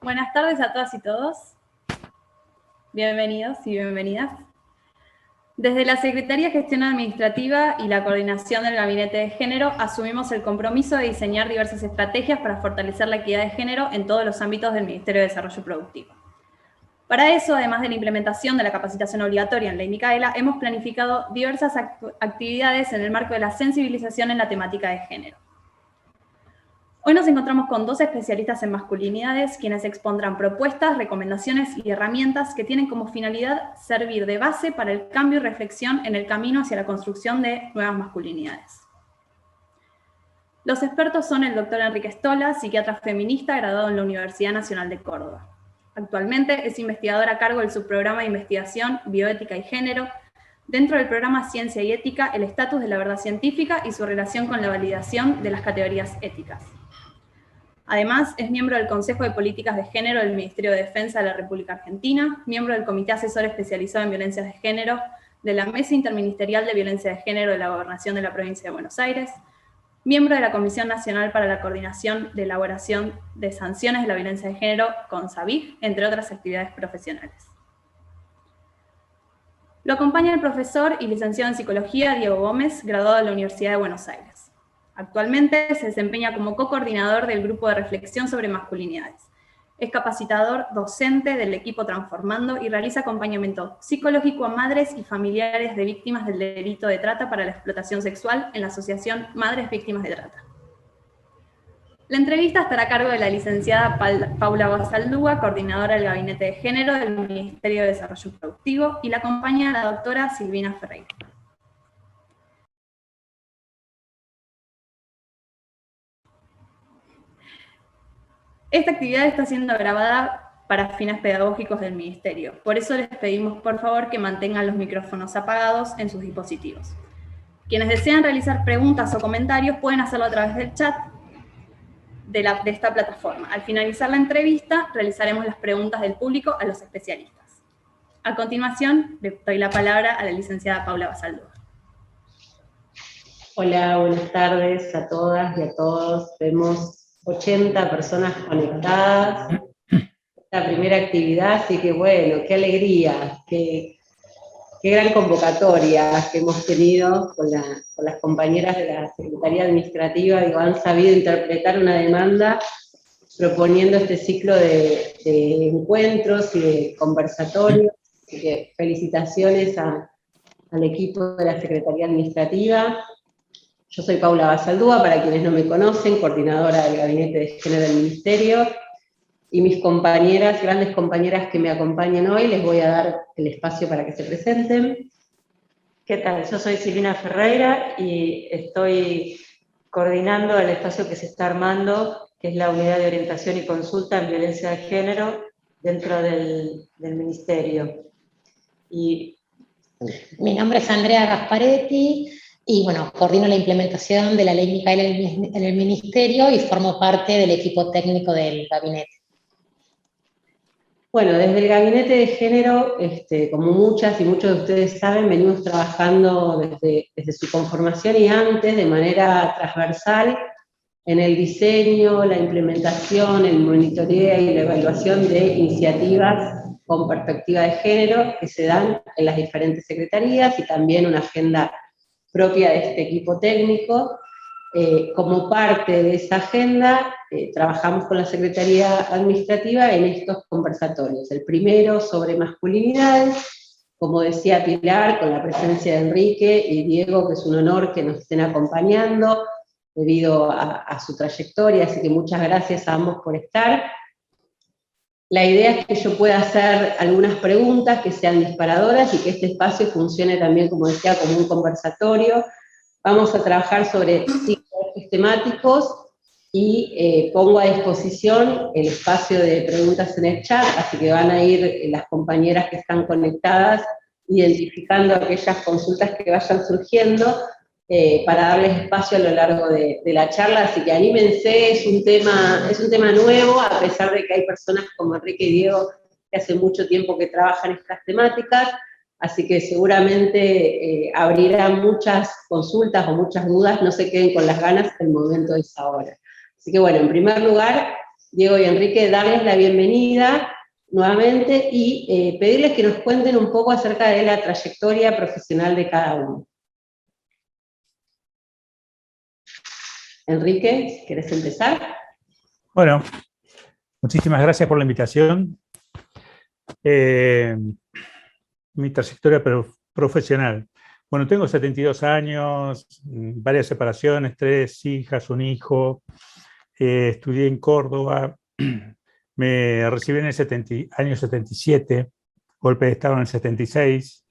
Buenas tardes a todas y todos. Bienvenidos y bienvenidas. Desde la Secretaría de Gestión Administrativa y la coordinación del Gabinete de Género, asumimos el compromiso de diseñar diversas estrategias para fortalecer la equidad de género en todos los ámbitos del Ministerio de Desarrollo Productivo. Para eso, además de la implementación de la capacitación obligatoria en Ley Micaela, hemos planificado diversas actividades en el marco de la sensibilización en la temática de género. Hoy nos encontramos con dos especialistas en masculinidades, quienes expondrán propuestas, recomendaciones y herramientas que tienen como finalidad servir de base para el cambio y reflexión en el camino hacia la construcción de nuevas masculinidades. Los expertos son el doctor Enrique Stola, psiquiatra feminista graduado en la Universidad Nacional de Córdoba. Actualmente es investigador a cargo del subprograma de investigación Bioética y Género, dentro del programa Ciencia y Ética, el estatus de la verdad científica y su relación con la validación de las categorías éticas. Además, es miembro del Consejo de Políticas de Género del Ministerio de Defensa de la República Argentina, miembro del Comité Asesor Especializado en Violencias de Género, de la Mesa Interministerial de Violencia de Género de la Gobernación de la Provincia de Buenos Aires, miembro de la Comisión Nacional para la Coordinación de Elaboración de Sanciones de la Violencia de Género, CONSAVIG, entre otras actividades profesionales. Lo acompaña el profesor y licenciado en Psicología Diego Gómez, graduado de la Universidad de Buenos Aires. Actualmente se desempeña como co-coordinador del Grupo de Reflexión sobre Masculinidades. Es capacitador docente del equipo Transformando y realiza acompañamiento psicológico a madres y familiares de víctimas del delito de trata para la explotación sexual en la Asociación Madres Víctimas de Trata. La entrevista estará a cargo de la licenciada Paula Basaldúa, coordinadora del Gabinete de Género del Ministerio de Desarrollo Productivo, y la acompaña la doctora Silvina Ferreira. Esta actividad está siendo grabada para fines pedagógicos del Ministerio. Por eso les pedimos, por favor, que mantengan los micrófonos apagados en sus dispositivos. Quienes desean realizar preguntas o comentarios pueden hacerlo a través del chat de esta plataforma. Al finalizar la entrevista, realizaremos las preguntas del público a los especialistas. A continuación, le doy la palabra a la licenciada Paula Basaldúa. Hola, buenas tardes a todas y a todos. Vemos 80 personas conectadas. Esta primera actividad, así que bueno, qué alegría, qué gran convocatoria que hemos tenido con las compañeras de la Secretaría Administrativa. Digo, han sabido interpretar una demanda proponiendo este ciclo de encuentros y de conversatorios. Así que felicitaciones al equipo de la Secretaría Administrativa. Yo soy Paula Basaldúa, para quienes no me conocen, coordinadora del Gabinete de Género del Ministerio, y mis compañeras, grandes compañeras que me acompañan hoy, les voy a dar el espacio para que se presenten. ¿Qué tal? Yo soy Silvina Ferreira y estoy coordinando el espacio que se está armando, que es la Unidad de Orientación y Consulta en Violencia de Género dentro del Ministerio. Mi nombre es Andrea Gasparetti y bueno, coordino la implementación de la Ley Micaela en el Ministerio y formo parte del equipo técnico del gabinete. Bueno, desde el Gabinete de Género, como muchas y muchos de ustedes saben, venimos trabajando desde su conformación y antes de manera transversal en el diseño, la implementación, el monitoreo y la evaluación de iniciativas con perspectiva de género que se dan en las diferentes secretarías y también una agenda propia de este equipo técnico. Como parte de esa agenda, trabajamos con la Secretaría Administrativa en estos conversatorios. El primero sobre masculinidades, como decía Pilar, con la presencia de Enrique y Diego, que es un honor que nos estén acompañando debido a su trayectoria, así que muchas gracias a ambos por estar. La idea es que yo pueda hacer algunas preguntas que sean disparadoras y que este espacio funcione también, como decía, como un conversatorio. Vamos a trabajar sobre 5 ejes temáticos y pongo a disposición el espacio de preguntas en el chat, así que van a ir las compañeras que están conectadas identificando aquellas consultas que vayan surgiendo para darles espacio a lo largo de la charla, así que anímense, es un tema nuevo, a pesar de que hay personas como Enrique y Diego que hace mucho tiempo que trabajan estas temáticas, así que seguramente abrirán muchas consultas o muchas dudas, no se queden con las ganas, el momento es ahora. Así que bueno, en primer lugar, Diego y Enrique, darles la bienvenida nuevamente y pedirles que nos cuenten un poco acerca de la trayectoria profesional de cada uno. Enrique, si querés empezar. Bueno, muchísimas gracias por la invitación. Mi trayectoria profesional. Bueno, tengo 72 años, varias separaciones, 3 hijas, un hijo. Estudié en Córdoba, me recibí en el año 77, golpe de Estado en el 76,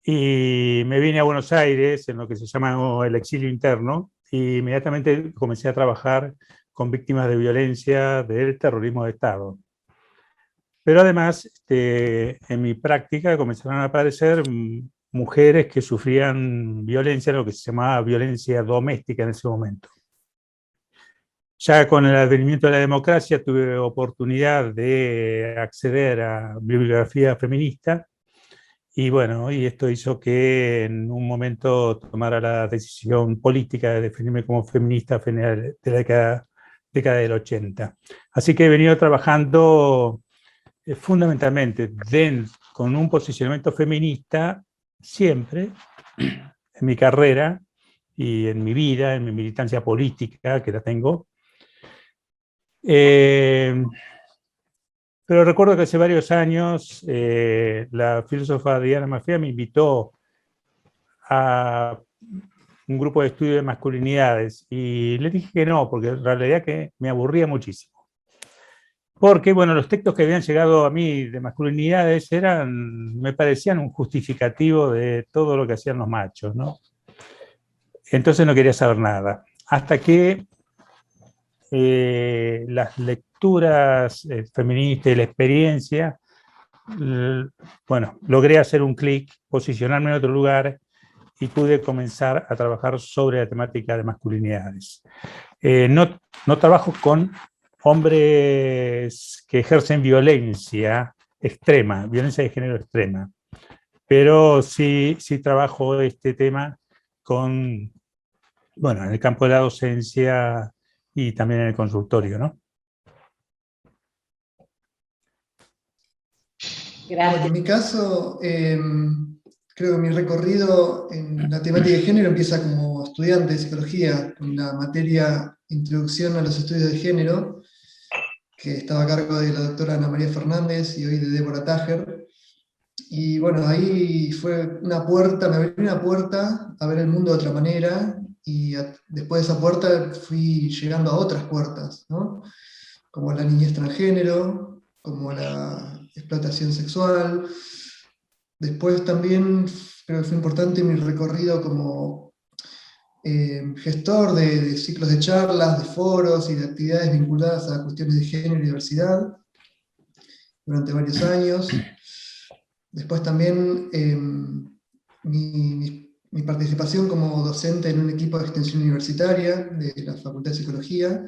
y me vine a Buenos Aires, en lo que se llama el exilio interno, y inmediatamente comencé a trabajar con víctimas de violencia del terrorismo de Estado. Pero además, en mi práctica comenzaron a aparecer mujeres que sufrían violencia, lo que se llamaba violencia doméstica en ese momento. Ya con el advenimiento de la democracia tuve oportunidad de acceder a bibliografía feminista y bueno, y esto hizo que en un momento tomara la decisión política de definirme como feminista a finales de la década del 80. Así que he venido trabajando fundamentalmente con un posicionamiento feminista siempre en mi carrera y en mi vida, en mi militancia política, que la tengo. Pero recuerdo que hace varios años la filósofa Diana Maffia me invitó a un grupo de estudio de masculinidades y le dije que no, porque en realidad que me aburría muchísimo. Porque, bueno, los textos que habían llegado a mí de masculinidades me parecían un justificativo de todo lo que hacían los machos, ¿no? Entonces no quería saber nada. Hasta que las lecturas feministas y la experiencia, bueno, logré hacer un clic, posicionarme en otro lugar y pude comenzar a trabajar sobre la temática de masculinidades. No trabajo con hombres que ejercen violencia extrema, violencia de género extrema, pero sí trabajo este tema en el campo de la docencia y también en el consultorio, ¿no? Gracias. Bueno, en mi caso, creo que mi recorrido en la temática de género empieza como estudiante de psicología, con la materia Introducción a los Estudios de Género, que estaba a cargo de la doctora Ana María Fernández y hoy de Débora Tájer. Y bueno, ahí fue una puerta, me abrió una puerta a ver el mundo de otra manera, y después de esa puerta fui llegando a otras puertas, ¿no? Como la niñez transgénero, como la explotación sexual. Después también creo que fue importante mi recorrido como gestor de ciclos de charlas, de foros y de actividades vinculadas a cuestiones de género y diversidad durante varios años. Después también mi participación como docente en un equipo de extensión universitaria de la Facultad de Psicología,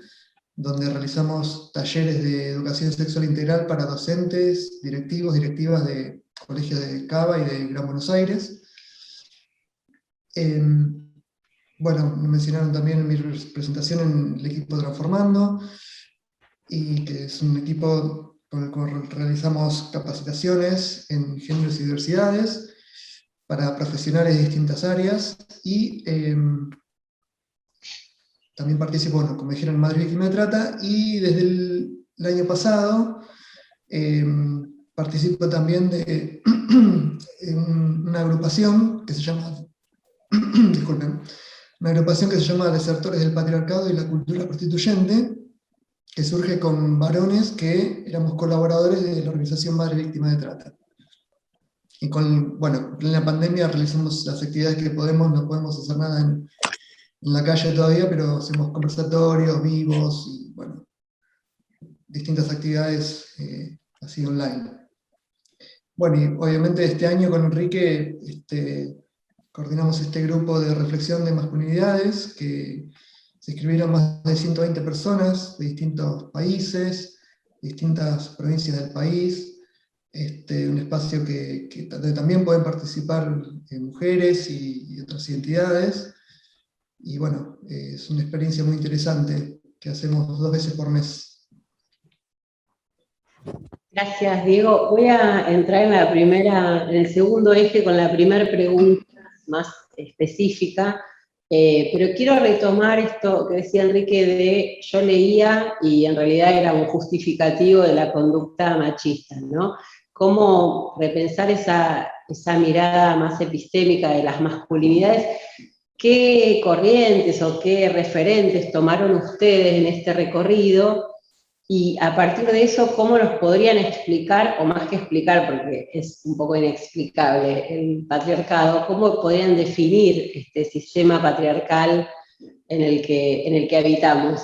donde realizamos talleres de educación sexual integral para docentes, directivos, directivas de colegios de Cava y de Gran Buenos Aires. Bueno, me mencionaron también en mi presentación en el equipo Transformando, y que es un equipo con el cual realizamos capacitaciones en géneros y diversidades para profesionales de distintas áreas, y también participo, bueno, como dijeron, en Madre Víctima de Trata, y desde el año pasado participo también de una agrupación que se llama, disculpen, una agrupación que se llama Desertores del Patriarcado y la Cultura Prostituyente, que surge con varones que éramos colaboradores de la organización Madre Víctima de Trata. Y bueno, en la pandemia realizamos las actividades que podemos, no podemos hacer nada en la calle todavía, pero hacemos conversatorios vivos y, bueno, distintas actividades así online. Bueno, y obviamente este año con Enrique coordinamos este grupo de reflexión de masculinidades, que se inscribieron más de 120 personas de distintos países, distintas provincias del país, un espacio donde también pueden participar mujeres y otras identidades. Y bueno, es una experiencia muy interesante que hacemos 2 veces por mes. Gracias, Diego. Voy a entrar en el segundo eje con la primera pregunta más específica, pero quiero retomar esto que decía Enrique de yo leía y en realidad era un justificativo de la conducta machista, ¿no? Cómo repensar esa mirada más epistémica de las masculinidades. ¿Qué corrientes o qué referentes tomaron ustedes en este recorrido? Y a partir de eso, ¿cómo nos podrían explicar, o más que explicar, porque es un poco inexplicable el patriarcado, cómo podrían definir este sistema patriarcal en el que habitamos?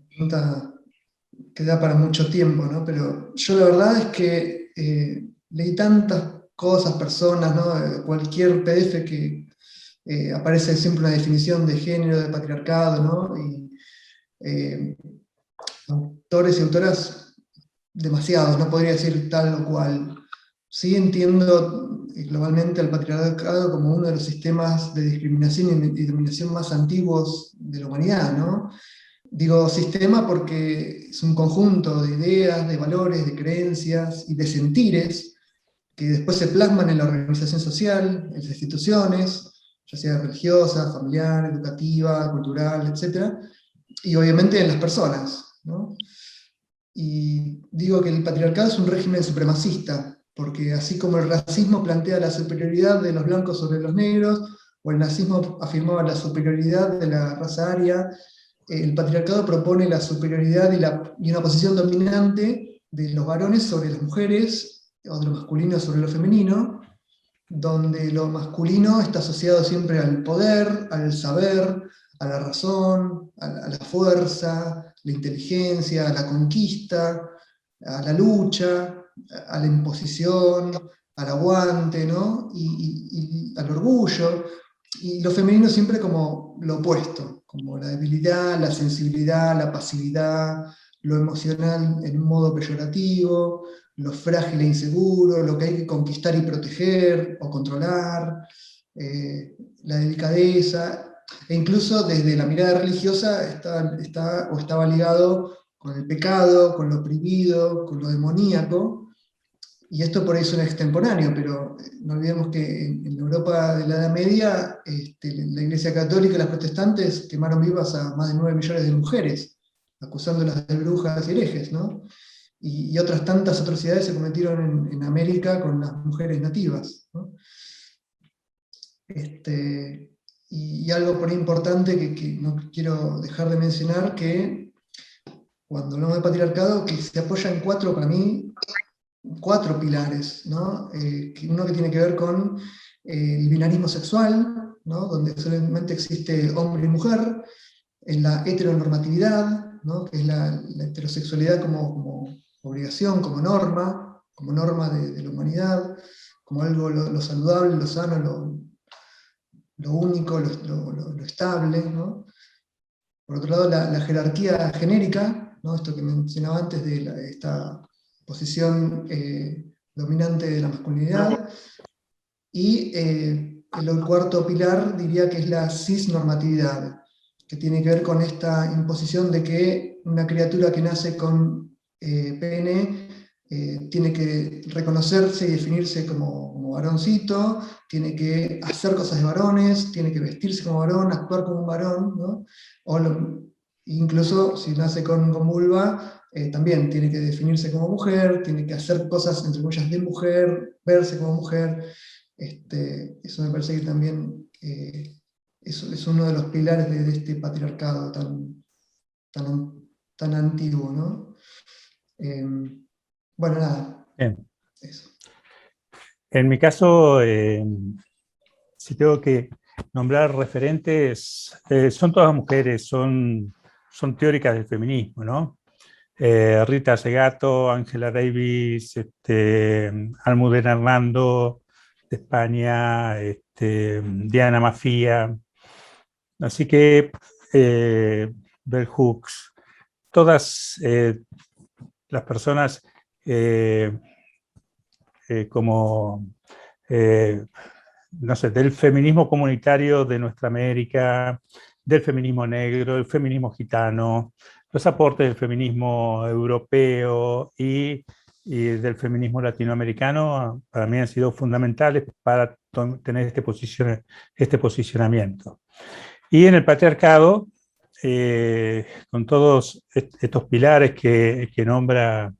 Pregunta que da para mucho tiempo, ¿no? Pero yo la verdad es que leí tantas cosas, personas, ¿no? Cualquier PDF que aparece siempre una definición de género, de patriarcado, ¿no? Y autores y autoras demasiados, no podría decir tal o cual. Sí entiendo globalmente al patriarcado como uno de los sistemas de discriminación y dominación más antiguos de la humanidad, ¿no? Digo sistema porque es un conjunto de ideas, de valores, de creencias y de sentires que después se plasman en la organización social, en las instituciones, ya sea religiosa, familiar, educativa, cultural, etc. Y obviamente en las personas, ¿no? Y digo que el patriarcado es un régimen supremacista, porque así como el racismo plantea la superioridad de los blancos sobre los negros, o el nazismo afirmaba la superioridad de la raza aria, el patriarcado propone la superioridad y una posición dominante de los varones sobre las mujeres, o de lo masculino sobre lo femenino, donde lo masculino está asociado siempre al poder, al saber, a la razón, a la fuerza, la inteligencia, a la conquista, a la lucha, a la imposición, al aguante, ¿no? Y al orgullo, y lo femenino siempre como lo opuesto, como la debilidad, la sensibilidad, la pasividad, lo emocional en un modo peyorativo, lo frágil e inseguro, lo que hay que conquistar y proteger o controlar, la delicadeza, e incluso desde la mirada religiosa estaba ligado con el pecado, con lo prohibido, con lo demoníaco, y esto por ahí suena extemporáneo, pero no olvidemos que en Europa de la Edad Media, la Iglesia Católica y las protestantes quemaron vivas a más de 9 millones de mujeres, acusándolas de brujas y herejes, ¿no? Y otras tantas atrocidades se cometieron en América con las mujeres nativas, ¿no? Y algo por ahí importante que no quiero dejar de mencionar, que cuando hablamos de patriarcado, que se apoya en para mí, 4 pilares, ¿no? Uno que tiene que ver con el binarismo sexual, ¿no? Donde solamente existe hombre y mujer, en la heteronormatividad, ¿no? Que es la heterosexualidad como obligación, como norma de la humanidad, como algo lo saludable, lo sano, lo único, lo estable, ¿no? Por otro lado, la jerarquía genérica, ¿no? Esto que mencionaba antes de esta posición dominante de la masculinidad. Y el 4º pilar diría que es la cisnormatividad, que tiene que ver con esta imposición de que una criatura que nace con pene tiene que reconocerse y definirse como varoncito, tiene que hacer cosas de varones, tiene que vestirse como varón, actuar como un varón, ¿no? Incluso si nace con vulva, también tiene que definirse como mujer, tiene que hacer cosas entre comillas de mujer, verse como mujer. Eso me parece que también es uno de los pilares de este patriarcado tan antiguo, ¿no? Bueno, nada. Bien. Eso. En mi caso, si tengo que nombrar referentes, son todas mujeres, son teóricas del feminismo, ¿no? Rita Segato, Ángela Davis, Almudena Hernando de España, Diana Mafia, así que Bell Hooks, todas las personas como, no sé, del feminismo comunitario de nuestra América, del feminismo negro, del feminismo gitano, los aportes del feminismo europeo y del feminismo latinoamericano para mí han sido fundamentales para tener este posicionamiento. Y en el patriarcado, con todos estos pilares que nombra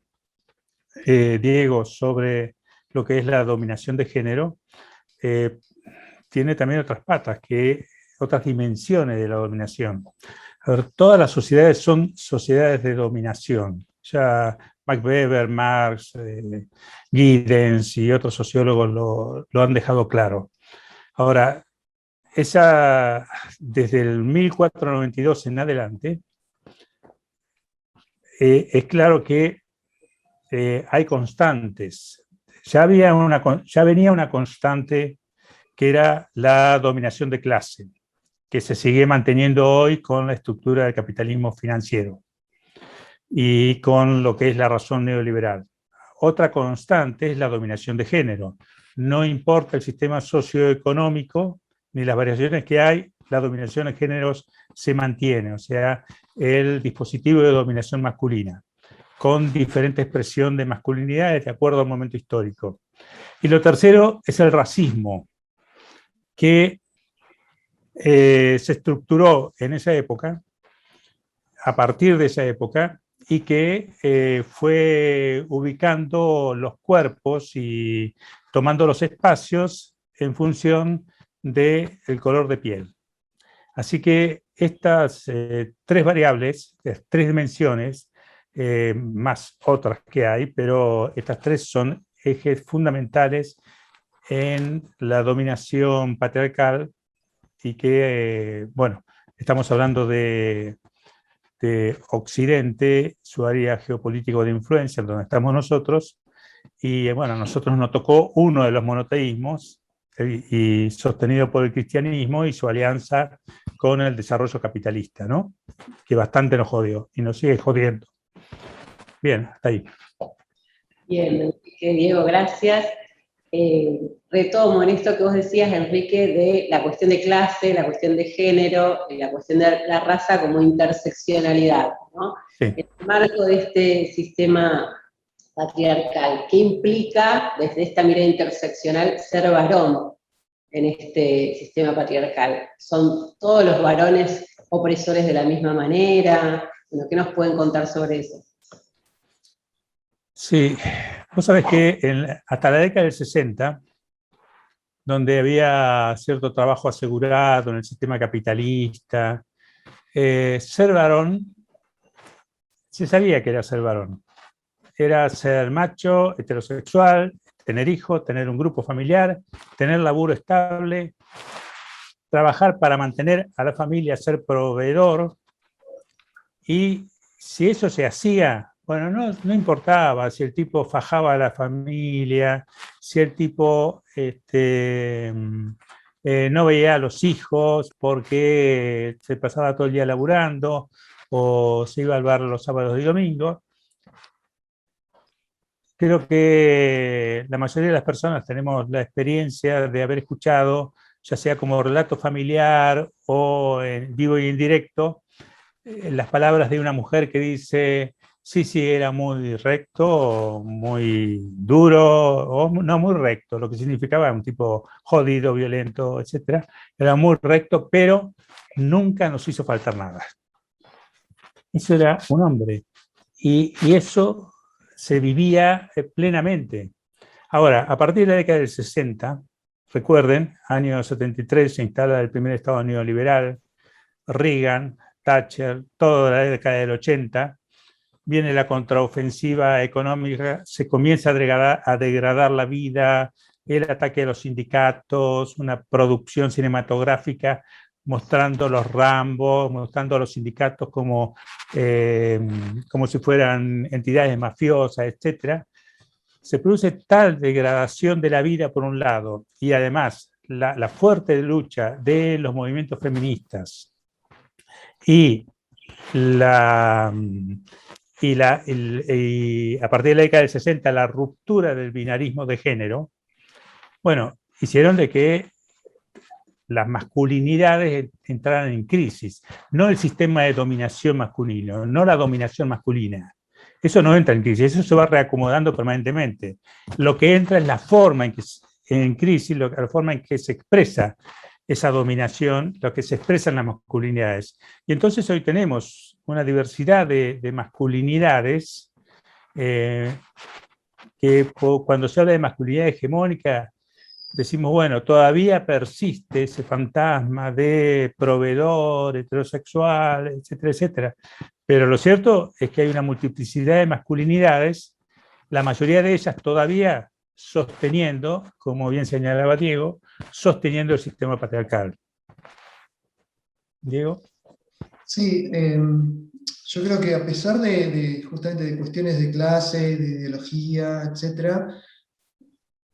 Diego sobre lo que es la dominación de género, tiene también otras patas, otras dimensiones de la dominación. A ver, todas las sociedades son sociedades de dominación. Ya Max Weber, Marx, Giddens y otros sociólogos lo han dejado claro. Ahora, desde el 1492 en adelante, es claro que hay constantes. Ya venía una constante que era la dominación de clase, que se sigue manteniendo hoy con la estructura del capitalismo financiero y con lo que es la razón neoliberal. Otra constante es la dominación de género. No importa el sistema socioeconómico ni las variaciones que hay, la dominación de géneros se mantiene, o sea, el dispositivo de dominación masculina, con diferente expresión de masculinidades de acuerdo al momento histórico. Y lo tercero es el racismo, que se estructuró en esa época, a partir de esa época, y que fue ubicando los cuerpos y tomando los espacios en función del color de piel. Así que estas tres variables, tres dimensiones, más otras que hay, pero estas tres son ejes fundamentales en la dominación patriarcal y que, bueno, estamos hablando de Occidente, su área geopolítico de influencia, donde estamos nosotros, y bueno, a nosotros nos tocó uno de los monoteísmos y sostenido por el cristianismo y su alianza con el desarrollo capitalista, ¿no? Que bastante nos jodió y nos sigue jodiendo. Bien, hasta ahí. Bien, Enrique, Diego, gracias. Retomo en esto que vos decías, Enrique, de la cuestión de clase, la cuestión de género, la cuestión de la raza como interseccionalidad, ¿no? Sí. En el marco de este sistema patriarcal, ¿qué implica desde esta mirada interseccional ser varón en este sistema patriarcal? ¿Son todos los varones opresores de la misma manera? Bueno, ¿qué nos pueden contar sobre eso? Sí, vos sabés que hasta la década del 60, donde había cierto trabajo asegurado en el sistema capitalista, ser varón, se sabía que era ser varón. Era ser macho, heterosexual, tener hijos, tener un grupo familiar, tener laburo estable, trabajar para mantener a la familia, ser proveedor. Y si eso se hacía, bueno, no importaba si el tipo fajaba a la familia, si el tipo no veía a los hijos porque se pasaba todo el día laburando o se iba al bar los sábados y domingos. Creo que la mayoría de las personas tenemos la experiencia de haber escuchado, ya sea como relato familiar o en vivo y en directo, las palabras de una mujer que dice, sí, era muy recto, muy duro, o no muy recto, lo que significaba un tipo jodido, violento, etc. Era muy recto, pero nunca nos hizo faltar nada. Eso era un hombre. Y eso se vivía plenamente. Ahora, a partir de la década del 60, recuerden, año 73 se instala el primer Estado neoliberal, Reagan, Thatcher, toda la década del 80, viene la contraofensiva económica, se comienza a degradar la vida, el ataque a los sindicatos, una producción cinematográfica mostrando los Rambos, mostrando a los sindicatos como si fueran entidades mafiosas, etc. Se produce tal degradación de la vida por un lado, y además la fuerte lucha de los movimientos feministas y a partir de la década del 60 la ruptura del binarismo de género, bueno, hicieron de que las masculinidades entraran en crisis, no el sistema de dominación masculino, no la dominación masculina. Eso no entra en crisis, eso se va reacomodando permanentemente. Lo que entra es la forma en crisis, la forma en que se expresa esa dominación, lo que se expresa en las masculinidades. Y entonces hoy tenemos una diversidad de masculinidades que cuando se habla de masculinidad hegemónica, decimos, bueno, todavía persiste ese fantasma de proveedor, heterosexual, etcétera, etcétera. Pero lo cierto es que hay una multiplicidad de masculinidades, la mayoría de ellas todavía sosteniendo, como bien señalaba Diego, sosteniendo el sistema patriarcal. Diego. Sí, yo creo que a pesar justamente de cuestiones de clase, de ideología, etcétera,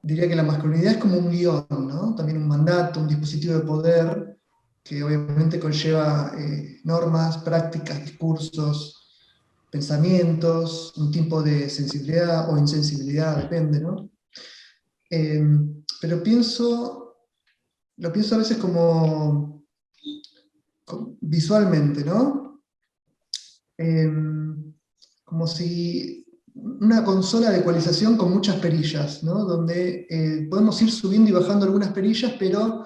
diría que la masculinidad es como un guión, ¿no? También un mandato, un dispositivo de poder que obviamente conlleva normas, prácticas, discursos, pensamientos, un tipo de sensibilidad o insensibilidad, depende, ¿no? Pero lo pienso a veces como visualmente, ¿no? Como si una consola de ecualización con muchas perillas, ¿no? Donde podemos ir subiendo y bajando algunas perillas, pero,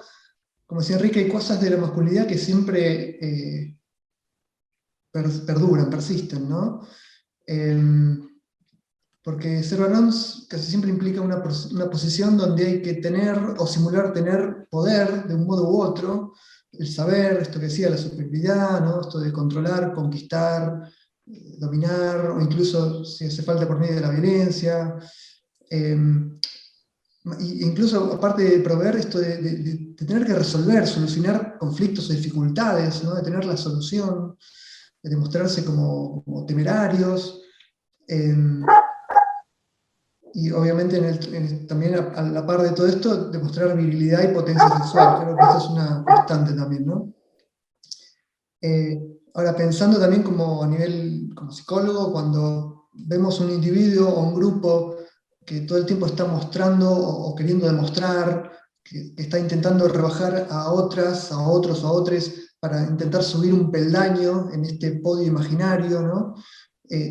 como decía Enrique, hay cosas de la masculinidad que siempre perduran, persisten, ¿no? Porque ser varón casi siempre implica una posición donde hay que tener o simular tener poder de un modo u otro, el saber, esto que decía, la superioridad, ¿no? Esto de controlar, conquistar, dominar, o incluso si hace falta por medio de la violencia. Incluso aparte de proveer esto de tener que resolver, solucionar conflictos o dificultades, ¿no? De tener la solución, de demostrarse como temerarios. Y obviamente también a la par de todo esto, demostrar virilidad y potencia sexual. Creo que eso es una constante también, ¿no? Ahora, pensando también como a nivel como psicólogo, cuando vemos un individuo o un grupo que todo el tiempo está mostrando o queriendo demostrar, que está intentando rebajar a otras, a otros, a otros, para intentar subir un peldaño en este podio imaginario, ¿no?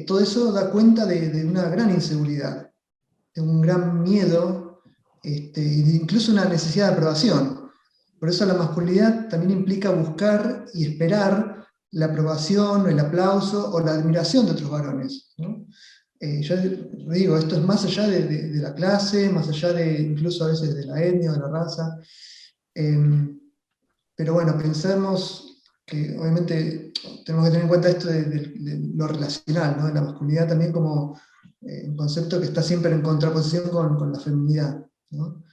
Todo eso da cuenta de una gran inseguridad, de un gran miedo, e incluso una necesidad de aprobación. Por eso la masculinidad también implica buscar y esperar la aprobación, el aplauso o la admiración de otros varones, ¿no? Ya digo, esto es más allá de la clase, más allá de incluso a veces de la etnia o de la raza. Pero bueno, pensemos que obviamente tenemos que tener en cuenta esto de lo relacional, ¿no? De la masculinidad también como un concepto que está siempre en contraposición con la feminidad, ¿no?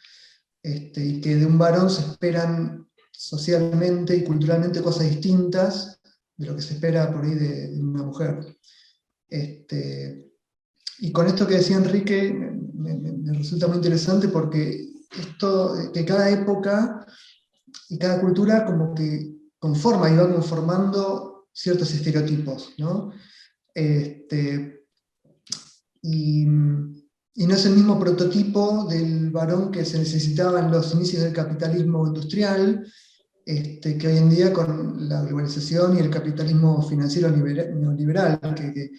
Y que de un varón se esperan socialmente y culturalmente cosas distintas de lo que se espera por ahí de una mujer. Y con esto que decía Enrique, me resulta muy interesante porque esto, que cada época y cada cultura como que conforma y va conformando ciertos estereotipos, ¿no? Y no es el mismo prototipo del varón que se necesitaba en los inicios del capitalismo industrial, que hoy en día con la globalización y el capitalismo financiero neoliberal, que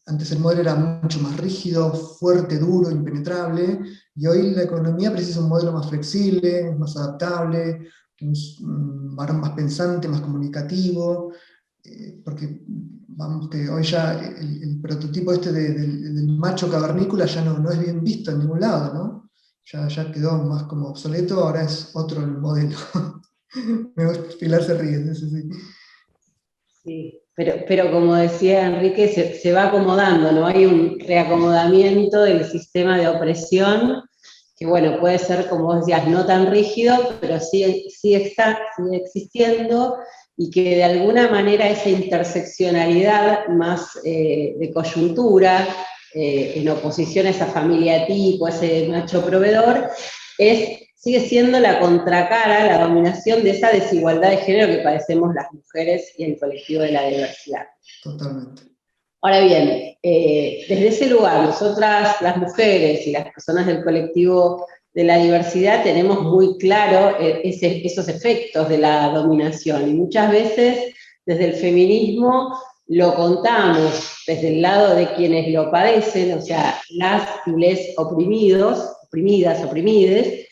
antes el modelo era mucho más rígido, fuerte, duro, impenetrable, y hoy la economía precisa un modelo más flexible, más adaptable, un varón más pensante, más comunicativo, porque vamos que hoy ya el prototipo del macho cavernícola ya no es bien visto en ningún lado, ¿no? Ya quedó más como obsoleto, ahora es otro el modelo. Me gusta, Pilar se ríe, sí. Sí, pero como decía Enrique, se va acomodando, ¿no? Hay un reacomodamiento del sistema de opresión, que bueno, puede ser, como vos decías, no tan rígido, pero sigue existiendo, y que de alguna manera esa interseccionalidad más de coyuntura, en oposición a esa familia tipo, a ese macho proveedor, sigue siendo la contracara, la dominación de esa desigualdad de género que padecemos las mujeres y el colectivo de la diversidad. Totalmente. Ahora bien, desde ese lugar, nosotras las mujeres y las personas del colectivo de la diversidad tenemos muy claro esos efectos de la dominación, y muchas veces desde el feminismo lo contamos desde el lado de quienes lo padecen, o sea, las y les oprimidos, oprimidas, oprimides,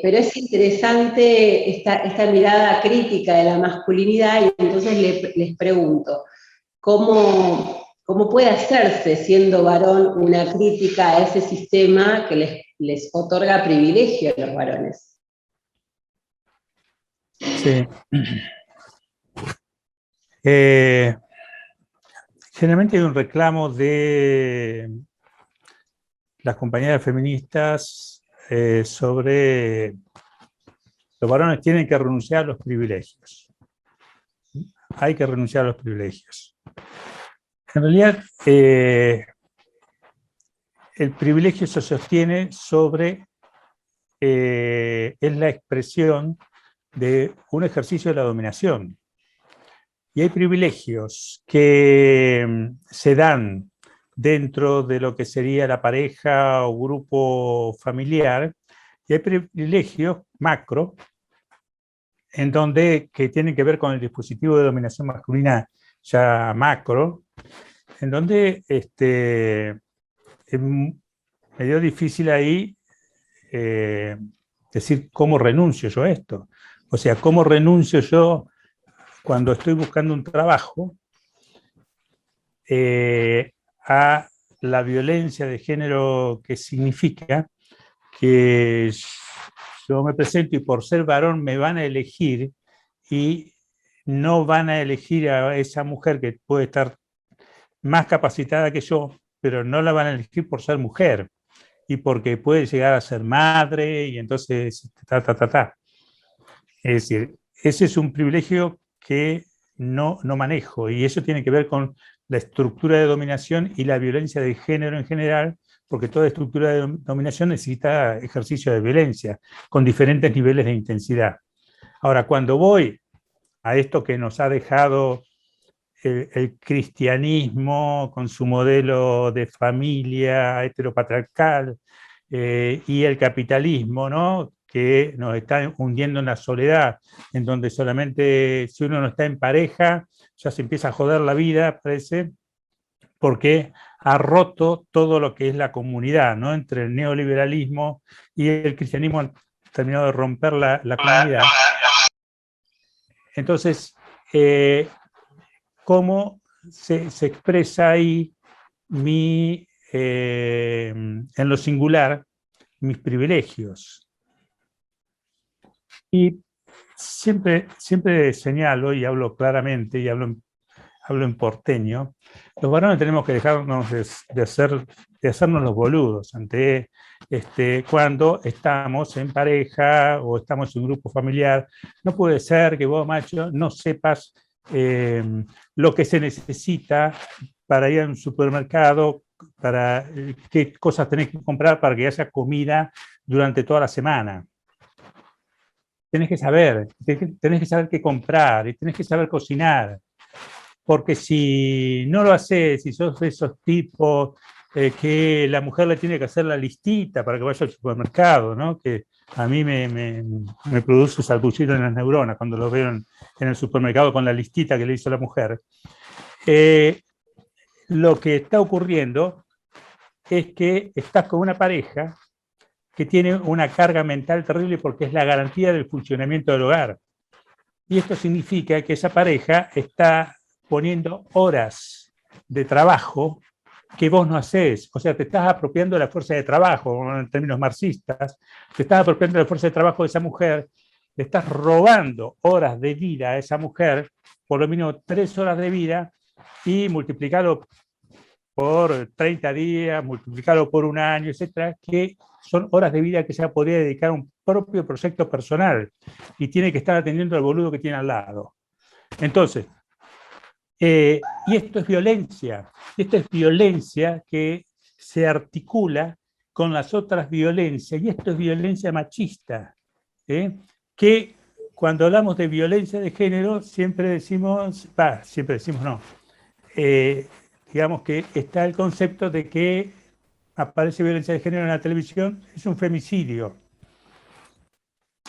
pero es interesante esta mirada crítica de la masculinidad, y entonces les pregunto, ¿cómo puede hacerse, siendo varón, una crítica a ese sistema que les otorga privilegio a los varones? Sí. Generalmente hay un reclamo de las compañeras feministas sobre los varones tienen que renunciar a los privilegios. Hay que renunciar a los privilegios. En realidad, el privilegio se sostiene sobre, es la expresión de un ejercicio de la dominación. Y hay privilegios que se dan dentro de lo que sería la pareja o grupo familiar, y hay privilegios macro, en donde, que tienen que ver con el dispositivo de dominación masculina ya macro, en donde es medio difícil ahí decir cómo renuncio yo a esto. O sea, cómo renuncio yo cuando estoy buscando un trabajo a la violencia de género que significa que yo me presento y por ser varón me van a elegir, y no van a elegir a esa mujer que puede estar más capacitada que yo, pero no la van a elegir por ser mujer y porque puede llegar a ser madre, y entonces Es decir, ese es un privilegio que no manejo, y eso tiene que ver con la estructura de dominación y la violencia de género en general, porque toda estructura de dominación necesita ejercicio de violencia con diferentes niveles de intensidad. Ahora, cuando voy a esto que nos ha dejado el cristianismo con su modelo de familia heteropatriarcal, y el capitalismo, ¿no?, que nos está hundiendo en la soledad, en donde solamente si uno no está en pareja, ya se empieza a joder la vida, parece, porque ha roto todo lo que es la comunidad, ¿no? Entre el neoliberalismo y el cristianismo han terminado de romper la comunidad. Entonces, ¿cómo se expresa ahí en lo singular, mis privilegios? Y siempre señalo y hablo claramente y hablo en porteño, los varones tenemos que dejarnos de hacernos los boludos ante cuando estamos en pareja o estamos en un grupo familiar. No puede ser que vos, macho, no sepas lo que se necesita para ir a un supermercado, para qué cosas tenés que comprar para que haya comida durante toda la semana. Tenés que saber qué comprar, y tenés que saber cocinar, porque si no lo haces, si sos de esos tipos que la mujer le tiene que hacer la listita para que vaya al supermercado, ¿no?, que a mí me produce salpullido en las neuronas cuando lo veo en el supermercado con la listita que le hizo la mujer. Lo que está ocurriendo es que estás con una pareja que tiene una carga mental terrible, porque es la garantía del funcionamiento del hogar. Y esto significa que esa pareja está poniendo horas de trabajo que vos no hacés. O sea, te estás apropiando de la fuerza de trabajo, en términos marxistas, te estás apropiando de la fuerza de trabajo de esa mujer, le estás robando horas de vida a esa mujer, por lo menos 3 horas de vida, y multiplicarlo por 30 días, multiplicarlo por un año, etcétera, que son horas de vida que ella podría dedicar a un propio proyecto personal, y tiene que estar atendiendo al boludo que tiene al lado. Entonces, y esto es violencia que se articula con las otras violencias, y esto es violencia machista, que cuando hablamos de violencia de género siempre decimos no, digamos que está el concepto de que aparece violencia de género en la televisión, es un femicidio.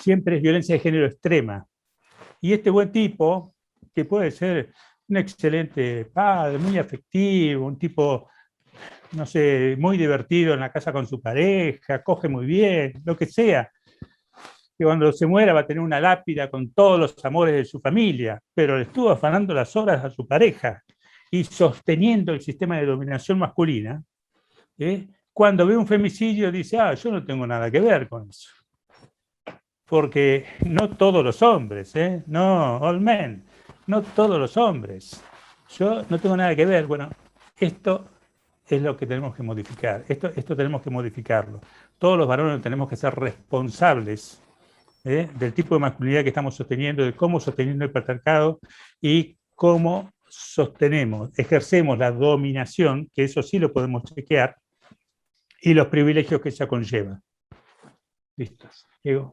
Siempre es violencia de género extrema. Y este buen tipo, que puede ser un excelente padre, muy afectivo, un tipo, no sé, muy divertido en la casa con su pareja, coge muy bien, lo que sea, que cuando se muera va a tener una lápida con todos los amores de su familia, pero le estuvo afanando las horas a su pareja y sosteniendo el sistema de dominación masculina. Cuando ve un femicidio dice, yo no tengo nada que ver con eso. Porque no todos los hombres, no, all men, no todos los hombres. Yo no tengo nada que ver. Bueno, esto es lo que tenemos que modificar. Esto tenemos que modificarlo. Todos los varones tenemos que ser responsables del tipo de masculinidad que estamos sosteniendo, de cómo sosteniendo el patriarcado y cómo ejercemos la dominación, que eso sí lo podemos chequear, y los privilegios que ella conlleva. Listo. Diego.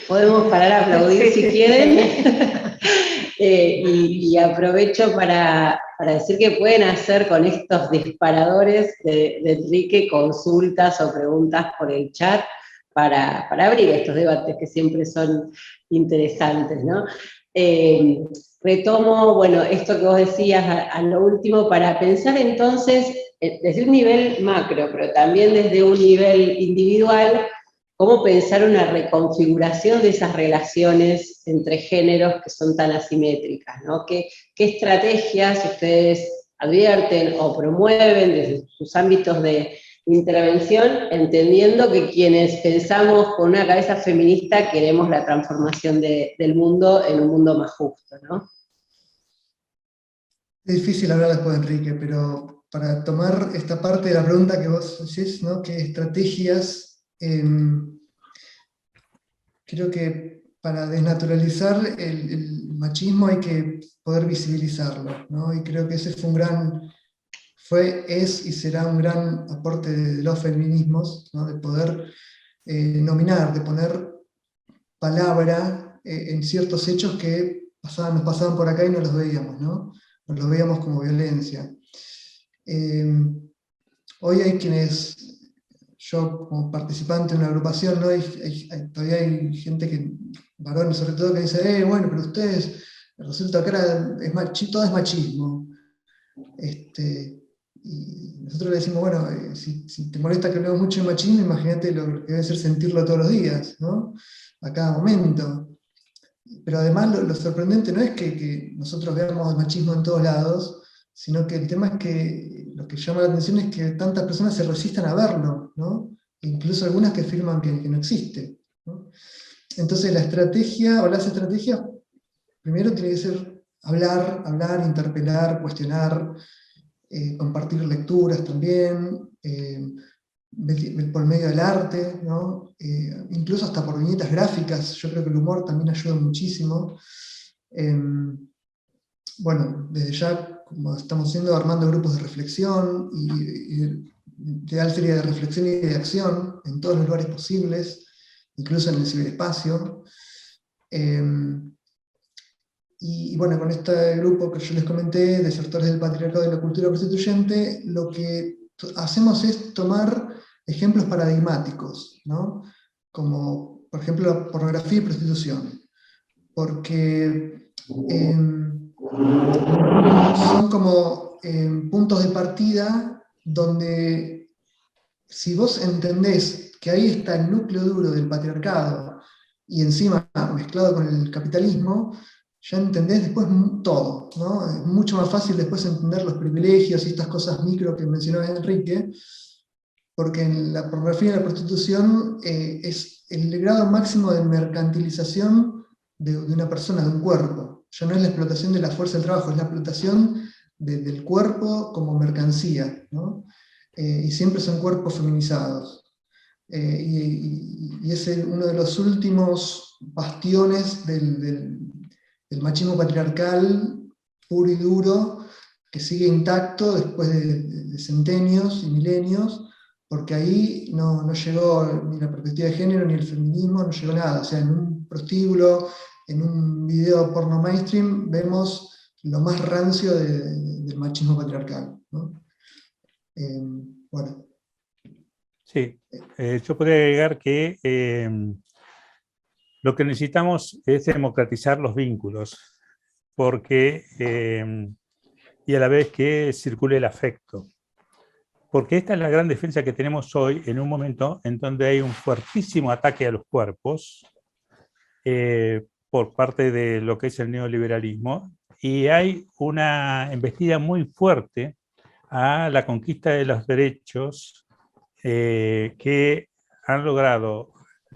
Podemos parar a aplaudir si quieren. Y aprovecho para decir que pueden hacer con estos disparadores de Enrique consultas o preguntas por el chat para abrir estos debates que siempre son interesantes, ¿no? Retomo, bueno, esto que vos decías a lo último, para pensar entonces, desde un nivel macro, pero también desde un nivel individual, cómo pensar una reconfiguración de esas relaciones entre géneros que son tan asimétricas, ¿no? ¿Qué estrategias ustedes advierten o promueven desde sus ámbitos de intervención, entendiendo que quienes pensamos con una cabeza feminista queremos la transformación del mundo en un mundo más justo, ¿no? Es difícil hablar después de Enrique, pero para tomar esta parte de la pregunta que vos decís, ¿no? ¿Qué estrategias? Creo que para desnaturalizar el machismo hay que poder visibilizarlo, ¿no? Y creo que ese es y será un gran aporte de los feminismos, ¿no? De poder nominar, de poner palabra en ciertos hechos que nos pasaban por acá y no los veíamos, ¿no? No los veíamos como violencia. Hoy hay quienes, yo como participante de una agrupación, ¿no? Todavía hay gente varones sobre todo, que dice, bueno, pero ustedes, resulta que ahora todo es machismo. Y nosotros le decimos, bueno, si te molesta que hablemos mucho de machismo, imagínate lo que debe ser sentirlo todos los días, ¿no? A cada momento. Pero además lo sorprendente no es que nosotros veamos machismo en todos lados, sino que el tema es que lo que llama la atención es que tantas personas se resistan a verlo, ¿no? Incluso algunas que afirman que no existe, ¿no? Entonces la estrategia o las estrategias, primero tiene que ser hablar, interpelar, cuestionar, compartir lecturas también, por medio del arte, ¿no? Incluso hasta por viñetas gráficas. Yo creo que el humor también ayuda muchísimo. Bueno, desde ya, como estamos haciendo, armando grupos de reflexión, y ideal sería de reflexión y de acción en todos los lugares posibles, incluso en el ciberespacio. Y bueno, con este grupo que yo les comenté, Desertores del Patriarcado y la Cultura Prostituyente, lo que hacemos es tomar ejemplos paradigmáticos, ¿no? Como, por ejemplo, la pornografía y prostitución. Porque son como puntos de partida donde, si vos entendés que ahí está el núcleo duro del patriarcado y encima mezclado con el capitalismo, ya entendés después todo, ¿no? Es mucho más fácil después entender los privilegios y estas cosas micro que mencionaba Enrique, porque en la pornografía y la prostitución es el grado máximo de mercantilización de una persona, de un cuerpo. Ya no es la explotación de la fuerza del trabajo, es la explotación del cuerpo como mercancía, ¿no? Y siempre son cuerpos feminizados. Y es uno de los últimos bastiones del machismo patriarcal puro y duro, que sigue intacto después de centenios y milenios, porque ahí no llegó ni la perspectiva de género ni el feminismo, no llegó nada. O sea, en un prostíbulo, en un video porno mainstream, vemos lo más rancio del machismo patriarcal, ¿no? Bueno. Sí, yo podría agregar que lo que necesitamos es democratizar los vínculos, porque, y a la vez que circule el afecto. Porque esta es la gran defensa que tenemos hoy en un momento en donde hay un fuertísimo ataque a los cuerpos por parte de lo que es el neoliberalismo, y hay una embestida muy fuerte a la conquista de los derechos que han logrado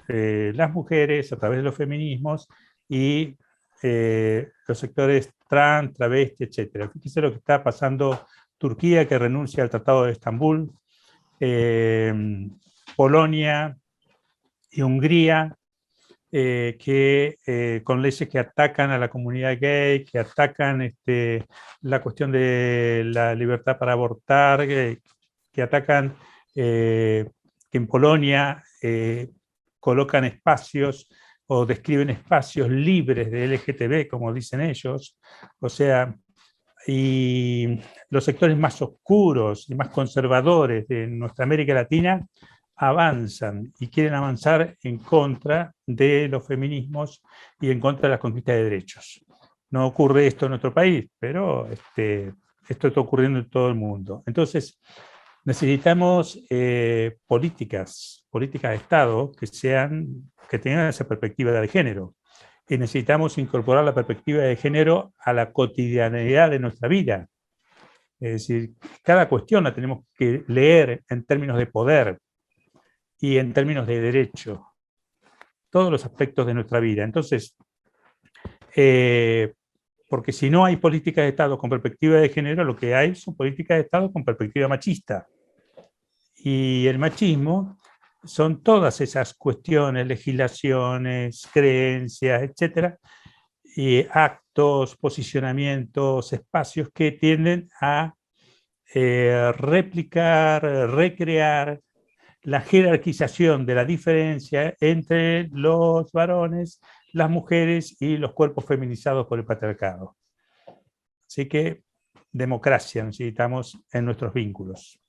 las mujeres a través de los feminismos y los sectores trans, travesti, etc. Fíjese lo que está pasando Turquía, que renuncia al Tratado de Estambul, Polonia y Hungría, que con leyes que atacan a la comunidad gay, que atacan la cuestión de la libertad para abortar, que atacan, que en Polonia colocan espacios o describen espacios libres de LGTB, como dicen ellos, o sea, y los sectores más oscuros y más conservadores de nuestra América Latina avanzan y quieren avanzar en contra de los feminismos y en contra de la conquista de derechos. No ocurre esto en nuestro país, pero esto está ocurriendo en todo el mundo. Entonces, necesitamos políticas de Estado que tengan esa perspectiva de género. Y necesitamos incorporar la perspectiva de género a la cotidianidad de nuestra vida. Es decir, cada cuestión la tenemos que leer en términos de poder y en términos de derecho. Todos los aspectos de nuestra vida. Entonces, porque si no hay políticas de Estado con perspectiva de género, lo que hay son políticas de Estado con perspectiva machista. Y el machismo son todas esas cuestiones, legislaciones, creencias, etcétera, y actos, posicionamientos, espacios que tienden a replicar, recrear la jerarquización de la diferencia entre los varones, las mujeres y los cuerpos feminizados por el patriarcado. Así que democracia necesitamos en nuestros vínculos.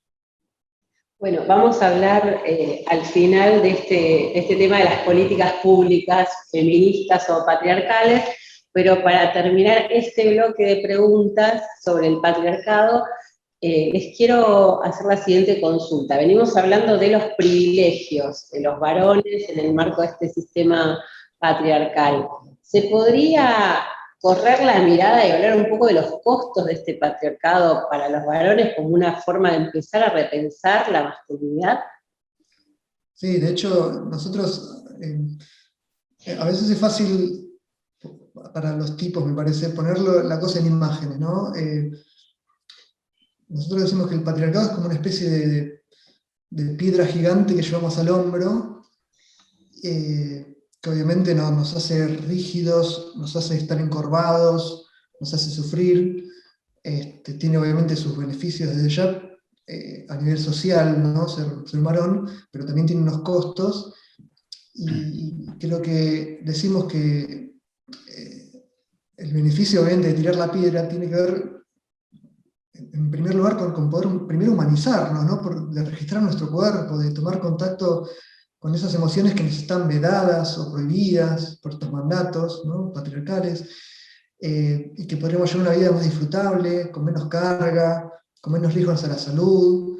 Bueno, vamos a hablar al final de este tema de las políticas públicas feministas o patriarcales, pero para terminar este bloque de preguntas sobre el patriarcado, les quiero hacer la siguiente consulta. Venimos hablando de los privilegios de los varones en el marco de este sistema patriarcal. ¿Se podría correr la mirada y hablar un poco de los costos de este patriarcado para los varones como una forma de empezar a repensar la masculinidad? Sí, de hecho, nosotros, a veces es fácil para los tipos, me parece, ponerlo la cosa en imágenes, ¿no? Nosotros decimos que el patriarcado es como una especie de piedra gigante que llevamos al hombro, que obviamente nos hace rígidos, nos hace estar encorvados, nos hace sufrir, tiene obviamente sus beneficios desde ya a nivel social, ¿no? Ser varón, pero también tiene unos costos, y creo que decimos que el beneficio obviamente de tirar la piedra tiene que ver, en primer lugar, con poder primero humanizarnos, ¿no? De registrar nuestro cuerpo, de tomar contacto con esas emociones que nos están vedadas o prohibidas por estos mandatos, ¿no? Patriarcales, y que podremos llevar una vida más disfrutable, con menos carga, con menos riesgos a la salud,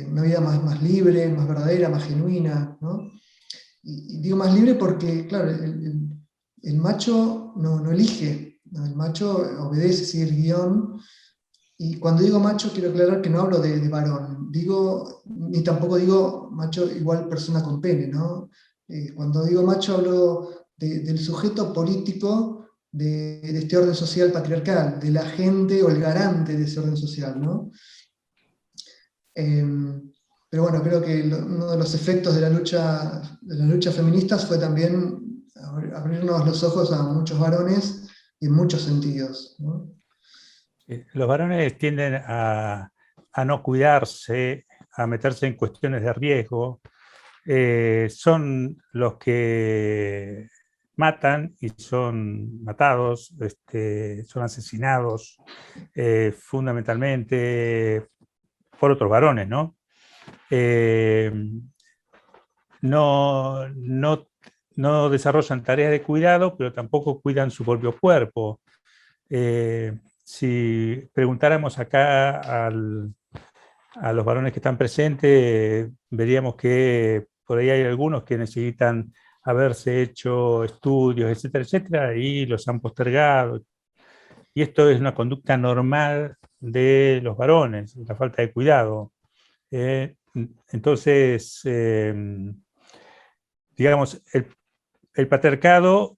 una vida más libre, más verdadera, más genuina, ¿no? Y digo más libre porque, claro, el macho no elige, ¿no? El macho obedece, sigue el guión. Y cuando digo macho, quiero aclarar que no hablo de varón, ni tampoco digo macho igual persona con pene, ¿no? Cuando digo macho hablo del sujeto político de este orden social patriarcal, del agente o el garante de ese orden social, ¿no? Pero bueno, creo que uno de los efectos de las luchas feministas fue también abrirnos los ojos a muchos varones en muchos sentidos, ¿no? Los varones tienden a no cuidarse, a meterse en cuestiones de riesgo. Son los que matan y son matados, son asesinados fundamentalmente por otros varones, ¿no? No desarrollan tareas de cuidado, pero tampoco cuidan su propio cuerpo. Si preguntáramos acá a los varones que están presentes, veríamos que por ahí hay algunos que necesitan haberse hecho estudios, etcétera, etcétera, y los han postergado. Y esto es una conducta normal de los varones, la falta de cuidado. Entonces, digamos, el patriarcado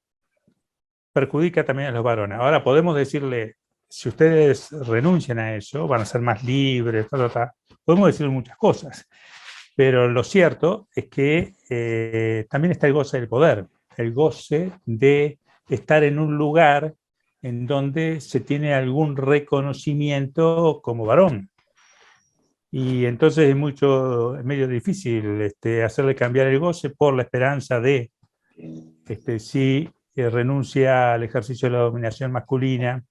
perjudica también a los varones. Ahora podemos decirle, si ustedes renuncian a eso, van a ser más libres, podemos decir muchas cosas, pero lo cierto es que también está el goce del poder, el goce de estar en un lugar en donde se tiene algún reconocimiento como varón. Y entonces es medio difícil hacerle cambiar el goce por la esperanza de si renuncia al ejercicio de la dominación masculina.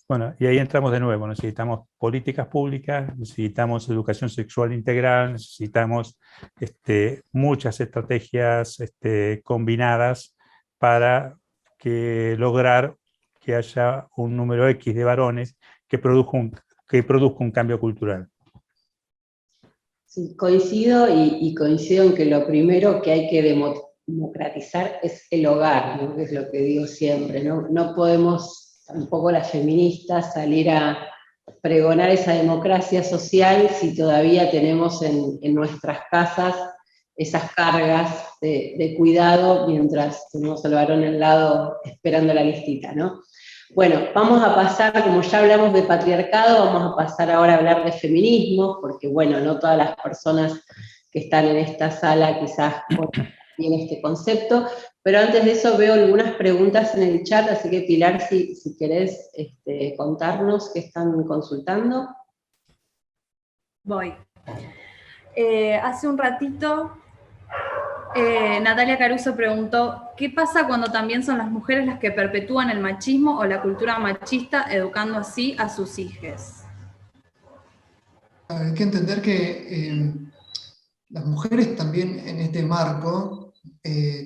Bueno, y ahí entramos de nuevo, necesitamos políticas públicas, necesitamos educación sexual integral, necesitamos muchas estrategias combinadas para lograr que haya un número X de varones que produzca un cambio cultural. Sí, coincido y coincido en que lo primero que hay que democratizar es el hogar, ¿no? Que es lo que digo siempre, ¿no? No podemos tampoco las feministas salir a pregonar esa democracia social si todavía tenemos en nuestras casas esas cargas de cuidado mientras tenemos al varón al lado esperando la listita, ¿no? Bueno, vamos a pasar, como ya hablamos de patriarcado, vamos a pasar ahora a hablar de feminismo, porque bueno, no todas las personas que están en esta sala quizás conocen bien este concepto, pero antes de eso veo algunas preguntas en el chat, así que Pilar, si querés contarnos qué están consultando. Voy. Hace un ratito Natalia Caruso preguntó, ¿qué pasa cuando también son las mujeres las que perpetúan el machismo o la cultura machista, educando así a sus hijos? Hay que entender que las mujeres también en este marco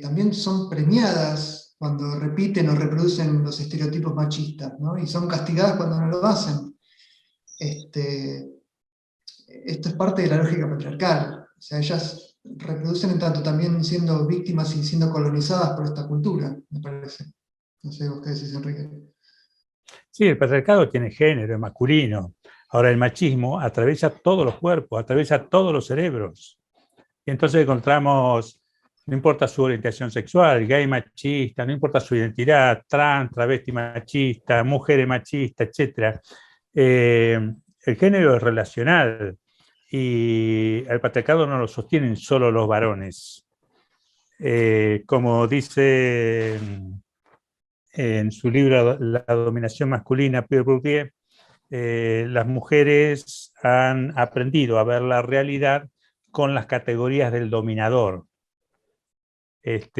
también son premiadas cuando repiten o reproducen los estereotipos machistas, ¿no? Y son castigadas cuando no lo hacen. Esto es parte de la lógica patriarcal. O sea, ellas reproducen en tanto también siendo víctimas y siendo colonizadas por esta cultura, me parece. No sé, vos qué decís, Enrique. Sí, el patriarcado tiene género, es masculino. Ahora el machismo atraviesa todos los cuerpos, atraviesa todos los cerebros. Y entonces encontramos, no importa su orientación sexual, gay machista, no importa su identidad, trans, travesti machista, mujeres machistas, etc. El género es relacional y el patriarcado no lo sostienen solo los varones. Como dice en su libro La dominación masculina, Pierre Bourdieu, las mujeres han aprendido a ver la realidad con las categorías del dominador. Es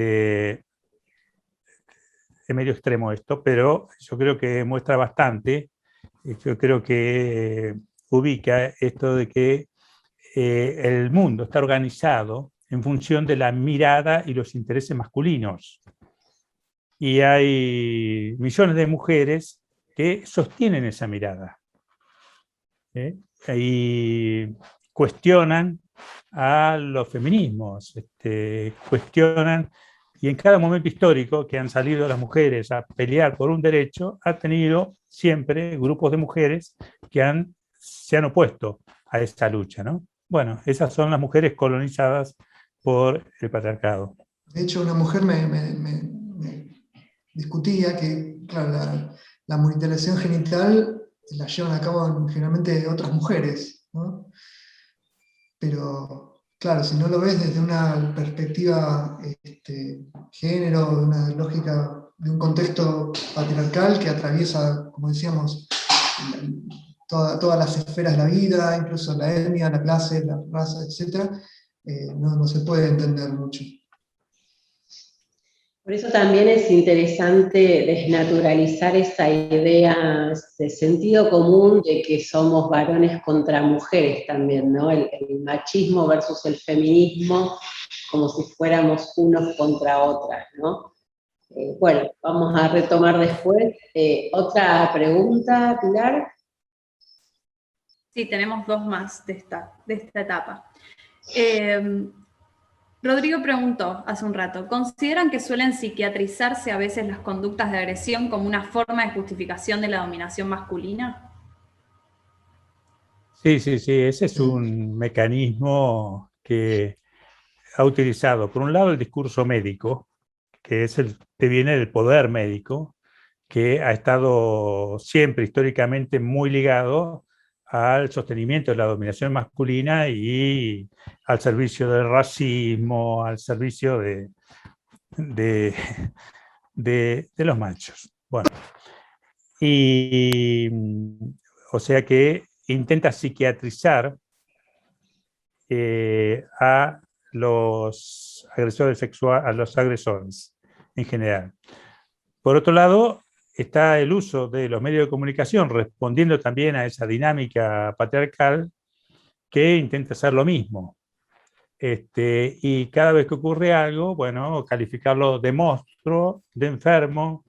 medio extremo esto, pero yo creo que muestra bastante, yo creo que ubica esto de que el mundo está organizado en función de la mirada y los intereses masculinos. Y hay millones de mujeres que sostienen esa mirada. Y cuestionan a los feminismos, cuestionan, y en cada momento histórico que han salido las mujeres a pelear por un derecho, ha tenido siempre grupos de mujeres que se han opuesto a esa lucha, ¿no? Bueno, esas son las mujeres colonizadas por el patriarcado. De hecho, una mujer me discutía que, claro, la mutilación genital la llevan a cabo generalmente otras mujeres, ¿no? Pero, claro, si no lo ves desde una perspectiva género, de una lógica, de un contexto patriarcal que atraviesa, como decíamos, todas las esferas de la vida, incluso la etnia, la clase, la raza, etc., no se puede entender mucho. Por eso también es interesante desnaturalizar esa idea de sentido común de que somos varones contra mujeres también, ¿no? El machismo versus el feminismo, como si fuéramos unos contra otras, ¿no? Bueno, vamos a retomar después. ¿Otra pregunta, Pilar? Sí, tenemos dos más de esta etapa. Rodrigo preguntó hace un rato, ¿consideran que suelen psiquiatrizarse a veces las conductas de agresión como una forma de justificación de la dominación masculina? Sí, ese es un mecanismo que ha utilizado, por un lado, el discurso médico, que es que viene del poder médico, que ha estado siempre históricamente muy ligado al sostenimiento de la dominación masculina y al servicio del racismo, al servicio de, de los machos. Bueno, y o sea que intenta psiquiatrizar a los agresores sexuales, a los agresores en general. Por otro lado, está el uso de los medios de comunicación respondiendo también a esa dinámica patriarcal que intenta hacer lo mismo. Y cada vez que ocurre algo, bueno, calificarlo de monstruo, de enfermo,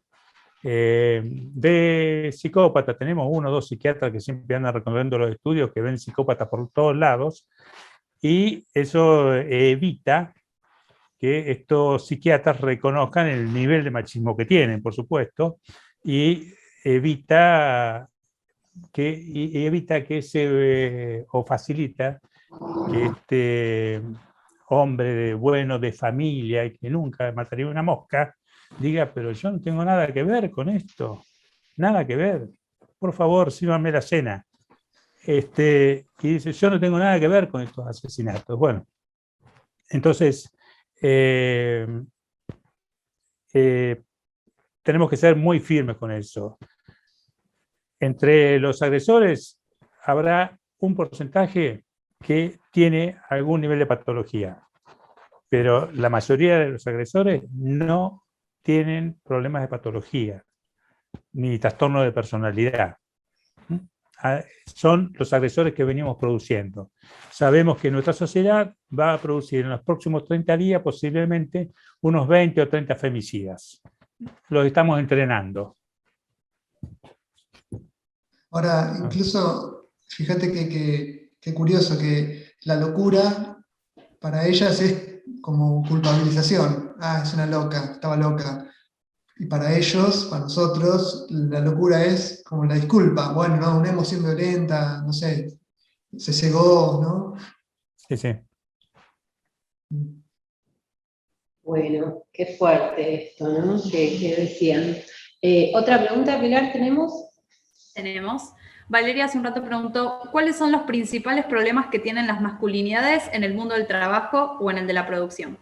de psicópata. Tenemos 1 o 2 psiquiatras que siempre andan recorriendo los estudios que ven psicópatas por todos lados, y eso evita que estos psiquiatras reconozcan el nivel de machismo que tienen, por supuesto, y evita que o facilita que este hombre bueno, de familia, y que nunca mataría una mosca, diga, pero yo no tengo nada que ver con esto, nada que ver, por favor, sírvanme la cena. Y dice, yo no tengo nada que ver con estos asesinatos. Bueno, entonces, tenemos que ser muy firmes con eso. Entre los agresores habrá un porcentaje que tiene algún nivel de patología, pero la mayoría de los agresores no tienen problemas de patología, ni trastorno de personalidad. Son los agresores que venimos produciendo. Sabemos que nuestra sociedad va a producir en los próximos 30 días posiblemente unos 20 o 30 femicidas. Los estamos entrenando. Ahora, incluso, fíjate que curioso que la locura para ellas es como culpabilización. Ah, es una loca, estaba loca. Y para ellos, para nosotros, la locura es como la disculpa. Bueno, no, una emoción violenta, no sé, se cegó, ¿no? Sí, sí. Bueno, qué fuerte esto, ¿no? Que decían. ¿Otra pregunta, Pilar, tenemos? Tenemos. Valeria hace un rato preguntó, ¿cuáles son los principales problemas que tienen las masculinidades en el mundo del trabajo o en el de la producción?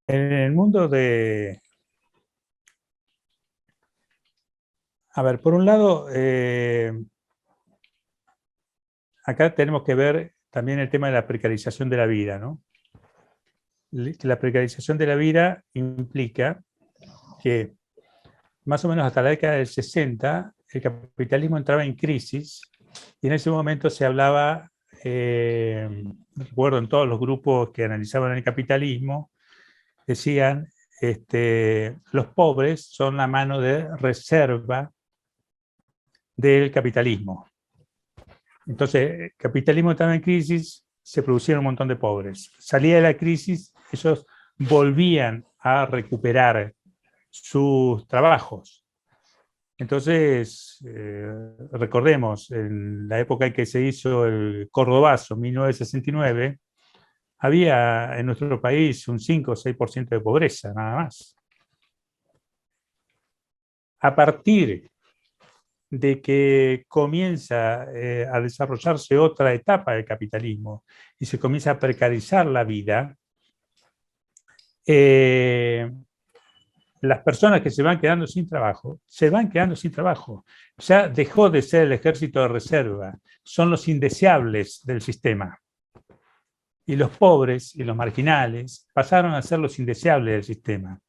En el mundo de... A ver, por un lado, acá tenemos que ver también el tema de la precarización de la vida, ¿no? La precarización de la vida implica que más o menos hasta la década del 60 el capitalismo entraba en crisis y en ese momento se hablaba, recuerdo en todos los grupos que analizaban el capitalismo, decían, los pobres son la mano de reserva del capitalismo. Entonces, el capitalismo estaba en crisis, se producían un montón de pobres. Salía de la crisis, ellos volvían a recuperar sus trabajos. Entonces, recordemos, en la época en que se hizo el Cordobazo, 1969, había en nuestro país un 5 o 6% de pobreza, nada más. A partir de que comienza a desarrollarse otra etapa del capitalismo y se comienza a precarizar la vida, las personas que se van quedando sin trabajo, se van quedando sin trabajo. Ya dejó de ser el ejército de reserva, son los indeseables del sistema. y los pobres y los marginales pasaron a ser los indeseables del sistema.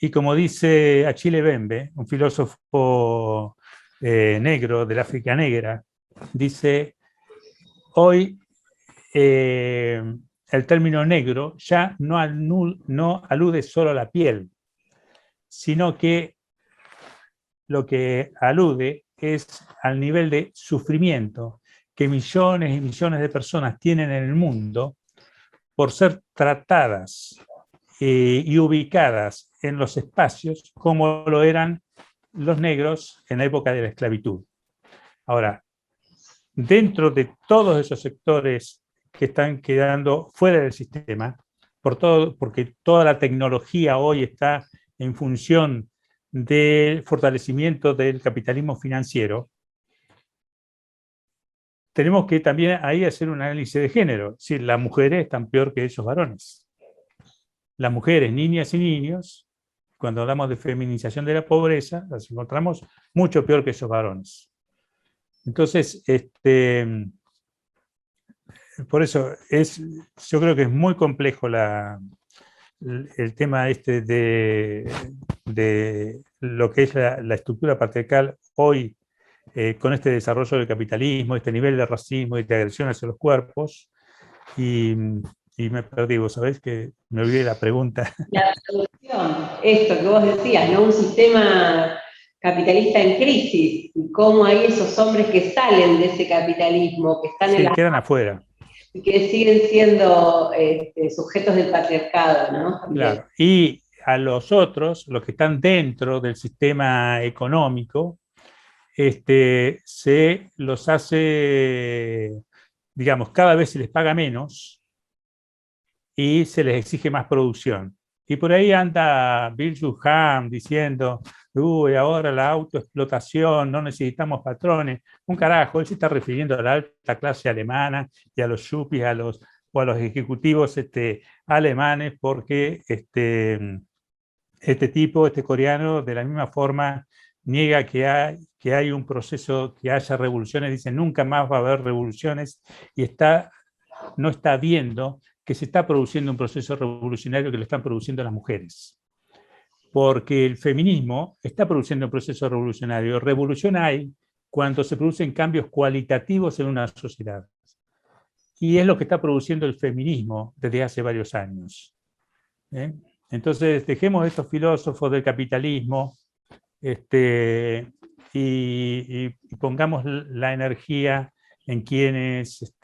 Y como dice Achille Mbembe, un filósofo negro del África negra, dice, hoy el término negro ya no alude solo a la piel, sino que lo que alude es al nivel de sufrimiento que millones y millones de personas tienen en el mundo por ser tratadas y ubicadas en los espacios como lo eran los negros en la época de la esclavitud. Ahora, dentro de todos esos sectores que están quedando fuera del sistema, porque toda la tecnología hoy está en función del fortalecimiento del capitalismo financiero, tenemos que también ahí hacer un análisis de género. Es decir, las mujeres están peor que esos varones. Las mujeres, niñas y niños, cuando hablamos de feminización de la pobreza, las encontramos mucho peor que esos varones. Entonces, por eso yo creo que es muy complejo el tema de lo que es la estructura patriarcal hoy, con este desarrollo del capitalismo, este nivel de racismo y de agresión hacia los cuerpos, y me perdí, vos sabés que me olvidé la pregunta. La solución, esto que vos decías, ¿no? Un sistema capitalista en crisis, y cómo hay esos hombres que salen de ese capitalismo, que están en quedan afuera. Y que siguen siendo sujetos del patriarcado, ¿no? Claro, y a los otros, los que están dentro del sistema económico, se los hace, digamos, cada vez se les paga menos y se les exige más producción. Y por ahí anda Bill Durkheim diciendo, uy, ahora la autoexplotación, no necesitamos patrones. Un carajo, él se está refiriendo a la alta clase alemana y a los yuppies, o a los ejecutivos alemanes, porque este coreano, de la misma forma, niega que hay un proceso, que haya revoluciones, dice nunca más va a haber revoluciones, y no está viendo que se está produciendo un proceso revolucionario que lo están produciendo las mujeres. Porque el feminismo está produciendo un proceso revolucionario. Revolución hay cuando se producen cambios cualitativos en una sociedad. Y es lo que está produciendo el feminismo desde hace varios años. Entonces, dejemos a estos filósofos del capitalismo y pongamos la energía en quienes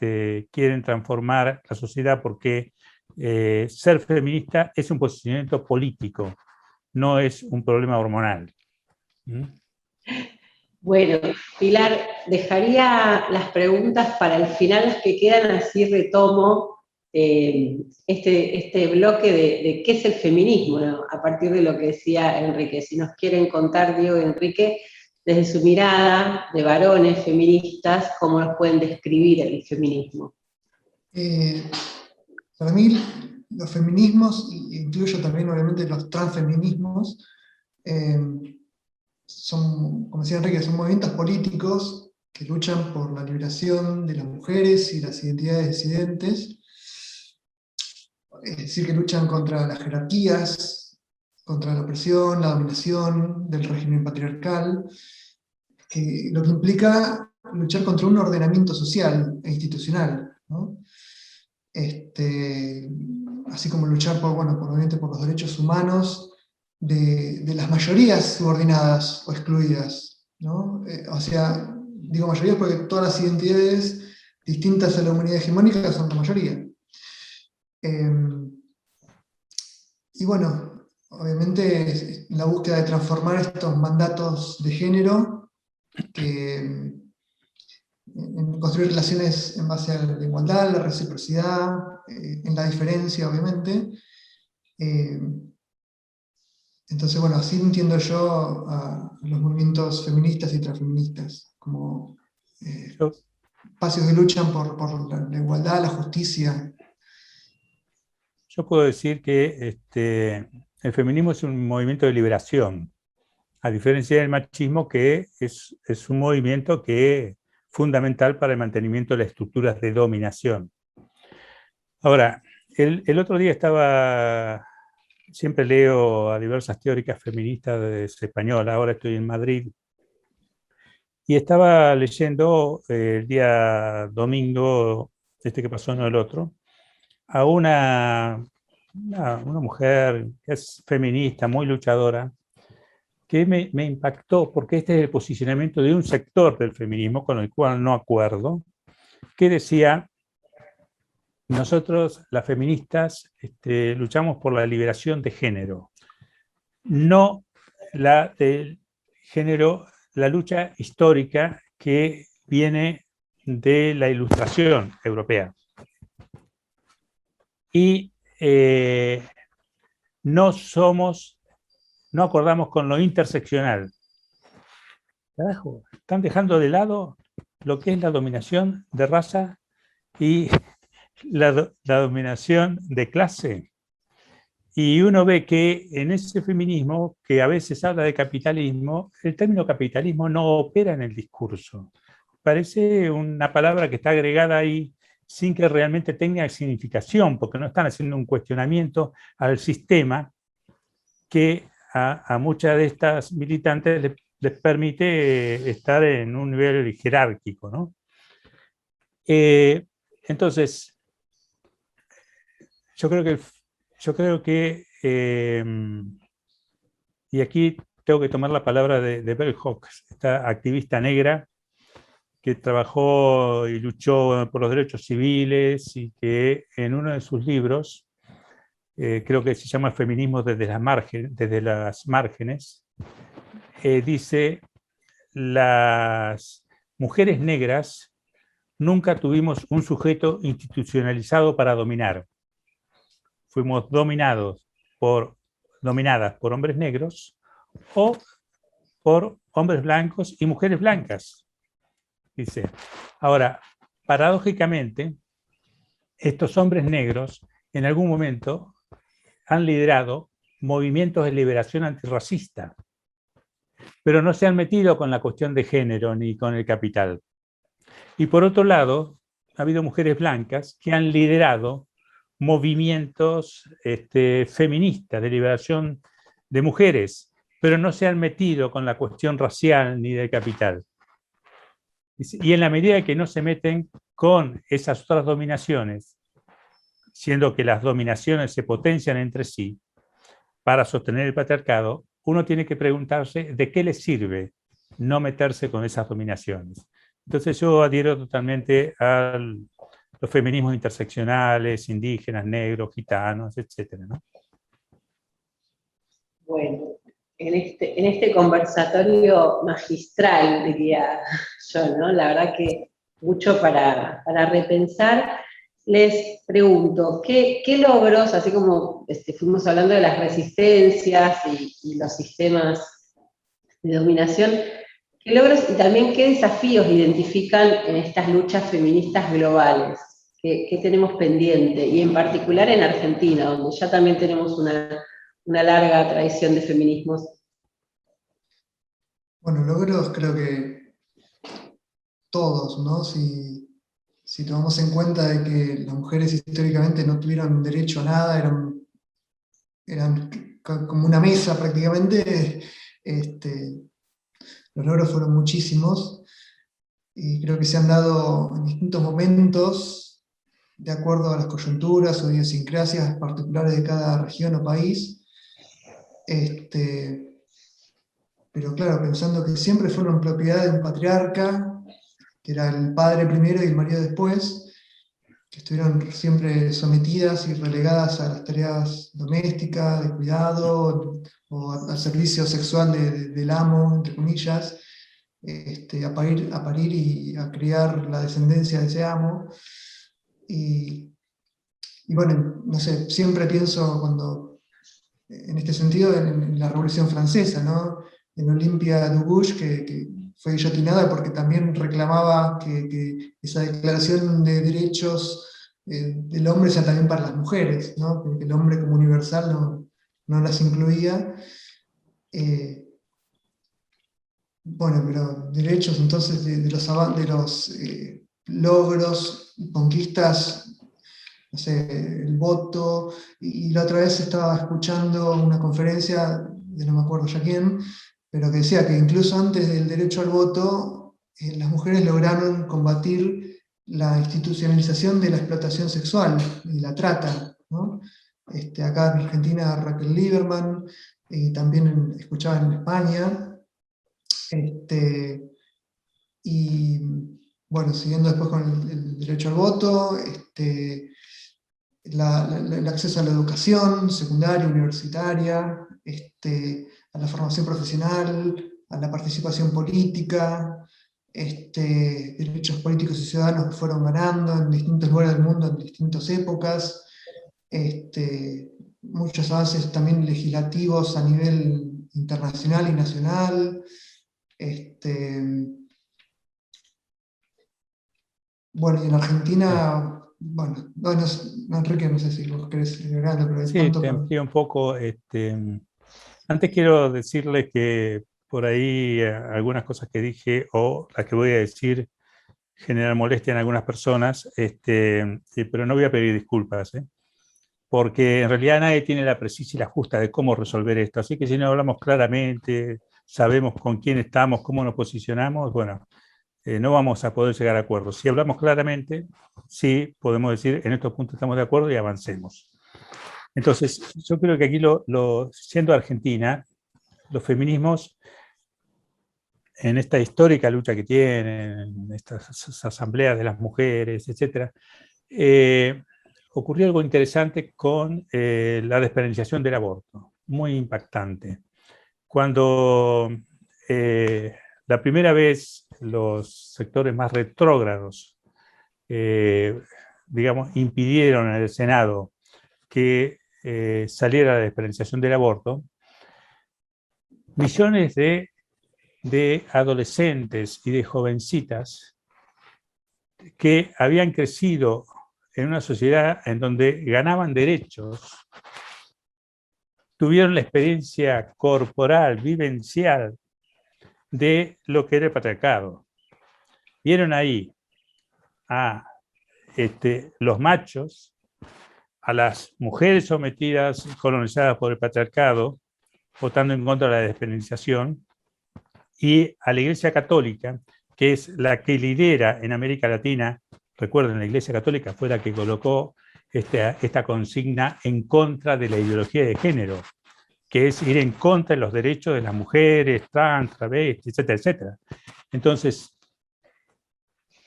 quieren transformar la sociedad, porque ser feminista es un posicionamiento político, no es un problema hormonal. Bueno, Pilar, dejaría las preguntas para el final, las que quedan, así retomo este bloque de qué es el feminismo, ¿no? A partir de lo que decía Enrique. Si nos quieren contar, Diego y Enrique, desde su mirada de varones feministas, ¿cómo nos pueden describir el feminismo? Para mí, los feminismos, incluyo también obviamente los transfeminismos, son, como decía Enrique, son movimientos políticos que luchan por la liberación de las mujeres y las identidades disidentes, es decir, que luchan contra las jerarquías, contra la opresión, la dominación del régimen patriarcal, lo que implica luchar contra un ordenamiento social e institucional, ¿no? Así como luchar obviamente por los derechos humanos de las mayorías subordinadas o excluidas, ¿no? O sea, digo mayorías porque todas las identidades distintas a la humanidad hegemónica son la mayoría. Y bueno, obviamente la búsqueda de transformar estos mandatos de género, en construir relaciones en base a la igualdad, la reciprocidad, en la diferencia, obviamente. Entonces, bueno, así entiendo yo a los movimientos feministas y transfeministas, como espacios que luchan por la igualdad, la justicia. Yo puedo decir que el feminismo es un movimiento de liberación, a diferencia del machismo, que es un movimiento que es fundamental para el mantenimiento de las estructuras de dominación. Ahora, el otro día siempre leo a diversas teóricas feministas españolas, ahora estoy en Madrid, y estaba leyendo el día domingo, que pasó, no el otro, a una mujer que es feminista, muy luchadora, que me impactó, porque este es el posicionamiento de un sector del feminismo con el cual no acuerdo, que decía: nosotros, las feministas, luchamos por la liberación de género, no la del género, la lucha histórica que viene de la Ilustración europea. Y no acordamos con lo interseccional. Carajo, están dejando de lado lo que es la dominación de raza y la dominación de clase. Y uno ve que en ese feminismo, que a veces habla de capitalismo, el término capitalismo no opera en el discurso. Parece una palabra que está agregada ahí sin que realmente tenga significación, porque no están haciendo un cuestionamiento al sistema que a muchas de estas militantes les permite estar en un nivel jerárquico, ¿no? Entonces, yo creo que y aquí tengo que tomar la palabra de Bell Hooks, esta activista negra que trabajó y luchó por los derechos civiles y que en uno de sus libros, creo que se llama Feminismo desde las márgenes, dice: las mujeres negras nunca tuvimos un sujeto institucionalizado para dominar. Fuimos dominadas por hombres negros o por hombres blancos y mujeres blancas, dice. Ahora, paradójicamente, estos hombres negros en algún momento han liderado movimientos de liberación antirracista, pero no se han metido con la cuestión de género ni con el capital. Y por otro lado, ha habido mujeres blancas que han liderado movimientos feministas de liberación de mujeres, pero no se han metido con la cuestión racial ni del capital. Y en la medida que no se meten con esas otras dominaciones, siendo que las dominaciones se potencian entre sí para sostener el patriarcado, uno tiene que preguntarse de qué le sirve no meterse con esas dominaciones. Entonces yo adhiero totalmente a los feminismos interseccionales, indígenas, negros, gitanos, etcétera, ¿no? Bueno, en este conversatorio magistral, diría yo, ¿no? La verdad que mucho para repensar. Les pregunto, ¿qué logros, así como fuimos hablando de las resistencias y los sistemas de dominación, qué logros y también qué desafíos identifican en estas luchas feministas globales? ¿Qué tenemos pendiente? Y en particular en Argentina, donde ya también tenemos una larga tradición de feminismos. Bueno, logros creo que todos, ¿no? Si tomamos en cuenta de que las mujeres históricamente no tuvieron derecho a nada, eran como una mesa prácticamente, los logros fueron muchísimos, y creo que se han dado en distintos momentos, de acuerdo a las coyunturas o idiosincrasias particulares de cada región o país. Pero claro, pensando que siempre fueron propiedad de un patriarca, que era el padre primero y el marido después, que estuvieron siempre sometidas y relegadas a las tareas domésticas, de cuidado, o al servicio sexual del amo, entre comillas, a parir y a criar la descendencia de ese amo. Y bueno, no sé, siempre pienso en este sentido, en la Revolución Francesa, ¿no? En Olympia Dubuche, que fue guillotinada porque también reclamaba que esa declaración de derechos del hombre sea también para las mujeres, ¿no? Que el hombre como universal no las incluía. Bueno, pero derechos entonces de los logros y conquistas no sé, el voto, y la otra vez estaba escuchando una conferencia, de no me acuerdo ya quién, pero que decía que incluso antes del derecho al voto, las mujeres lograron combatir la institucionalización de la explotación sexual y la trata, ¿no? Acá en Argentina Raquel Lieberman, también escuchaba en España, y bueno, siguiendo después con el derecho al voto, el acceso a la educación secundaria, universitaria, a la formación profesional, a la participación política, derechos políticos y ciudadanos que fueron ganando en distintos lugares del mundo en distintas épocas, muchos avances también legislativos a nivel internacional y nacional. Bueno, y en Argentina, bueno, no, Enrique, no sé si vos querés agregar algo, pero hay Sí, tanto te amplío un poco. Antes quiero decirles que por ahí algunas cosas que dije o las que voy a decir generan molestia en algunas personas, pero no voy a pedir disculpas, porque en realidad nadie tiene la precisa y la justa de cómo resolver esto. Así que si no hablamos claramente, sabemos con quién estamos, cómo nos posicionamos, bueno, no vamos a poder llegar a acuerdos. Si hablamos claramente, sí podemos decir en estos puntos estamos de acuerdo y avancemos. Entonces, yo creo que aquí, siendo Argentina, los feminismos, en esta histórica lucha que tienen, estas asambleas de las mujeres, etc., ocurrió algo interesante con la despenalización del aborto, muy impactante. Cuando la primera vez los sectores más retrógrados, digamos, impidieron en el Senado que saliera la despenalización del aborto, millones de adolescentes y de jovencitas que habían crecido en una sociedad en donde ganaban derechos, tuvieron la experiencia corporal, vivencial de lo que era el patriarcado. Vieron ahí a los machos, a las mujeres sometidas, colonizadas por el patriarcado, votando en contra de la despenalización, y a la Iglesia Católica, que es la que lidera en América Latina. Recuerden, la Iglesia Católica fue la que colocó esta consigna en contra de la ideología de género, que es ir en contra de los derechos de las mujeres, trans, travestis, etcétera, etcétera. Entonces,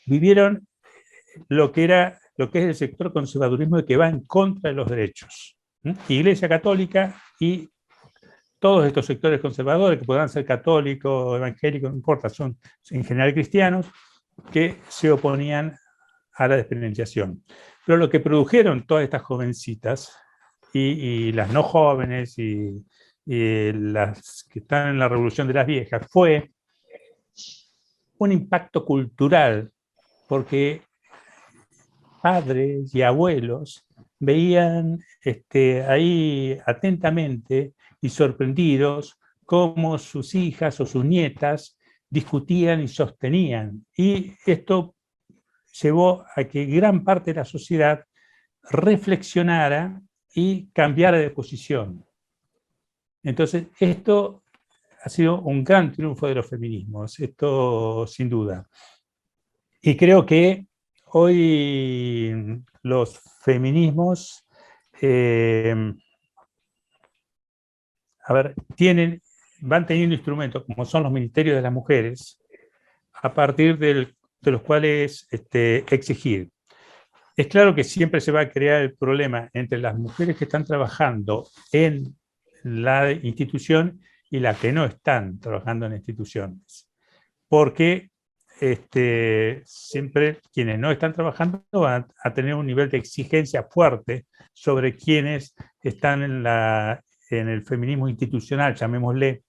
vivieron lo que es el sector conservadurismo que va en contra de los derechos. Iglesia Católica y todos estos sectores conservadores, que podrán ser católicos, evangélicos, no importa, son en general cristianos, que se oponían a la despenalización. Pero lo que produjeron todas estas jovencitas, y las no jóvenes, y las que están en la revolución de las viejas, fue un impacto cultural, porque padres y abuelos veían ahí atentamente y sorprendidos cómo sus hijas o sus nietas discutían y sostenían. Y esto llevó a que gran parte de la sociedad reflexionara y cambiara de posición. Entonces, esto ha sido un gran triunfo de los feminismos, esto sin duda. Y creo que hoy los feminismos van teniendo instrumentos, como son los ministerios de las mujeres, a partir de los cuales exigir. Es claro que siempre se va a crear el problema entre las mujeres que están trabajando en la institución y las que no están trabajando en instituciones. Porque siempre quienes no están trabajando van a tener un nivel de exigencia fuerte sobre quienes están en el feminismo institucional, llamémosle,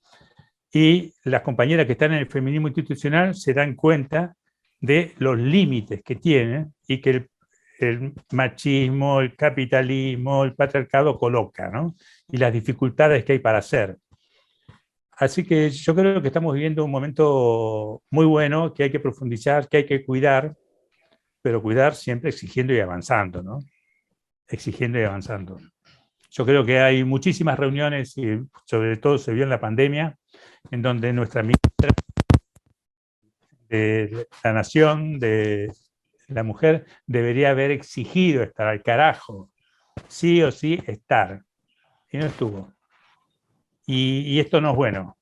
y las compañeras que están en el feminismo institucional se dan cuenta de los límites que tienen y que el machismo, el capitalismo, el patriarcado coloca, ¿no? Y las dificultades que hay para hacer. Así que yo creo que estamos viviendo un momento muy bueno, que hay que profundizar, que hay que cuidar, pero cuidar siempre exigiendo y avanzando, ¿no? exigiendo y avanzando. Yo creo que hay muchísimas reuniones, y sobre todo se vio en la pandemia, en donde nuestra ministra de la Nación, de la mujer, debería haber exigido estar al carajo, sí o sí estar, y no estuvo. Y esto no es bueno.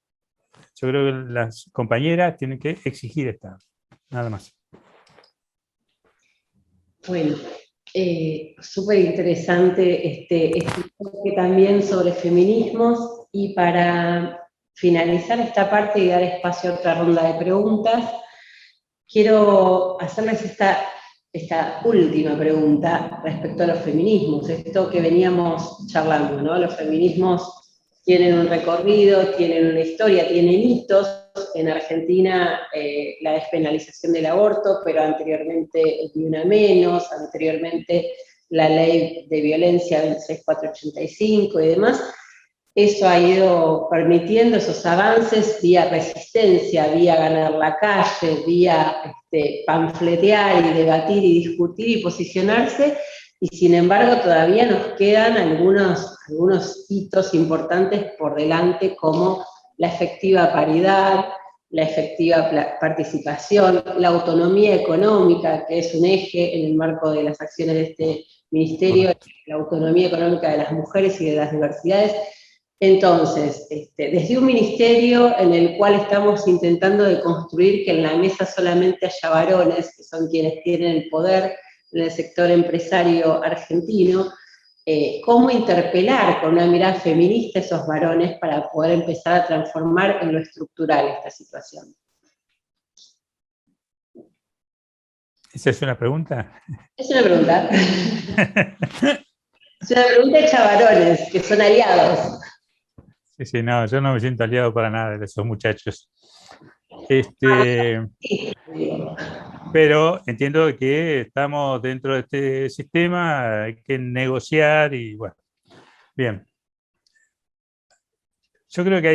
Yo creo que las compañeras tienen que exigir estar, nada más. Bueno, súper interesante este enfoque también sobre feminismos, y para finalizar esta parte y dar espacio a otra ronda de preguntas, quiero hacerles esta última pregunta respecto a los feminismos, esto que veníamos charlando, ¿no? Los feminismos tienen un recorrido, tienen una historia, tienen hitos. En Argentina la despenalización del aborto, pero anteriormente el Ni Una Menos, anteriormente la ley de violencia 26485 y demás. Eso ha ido permitiendo esos avances vía resistencia, vía ganar la calle, vía panfletear y debatir y discutir y posicionarse, y sin embargo todavía nos quedan algunos hitos importantes por delante, como la efectiva paridad, la efectiva participación, la autonomía económica, que es un eje en el marco de las acciones de este ministerio, la autonomía económica de las mujeres y de las diversidades. Entonces, desde un ministerio en el cual estamos intentando de construir que en la mesa solamente haya varones, que son quienes tienen el poder en el sector empresario argentino, cómo interpelar con una mirada feminista a esos varones para poder empezar a transformar en lo estructural esta situación. ¿Esa es una pregunta? Es una pregunta. Es una pregunta hecha a varones, que son aliados. Sí, no, yo no me siento aliado para nada de esos muchachos. Pero entiendo que estamos dentro de este sistema, hay que negociar y bueno. Bien. Yo creo que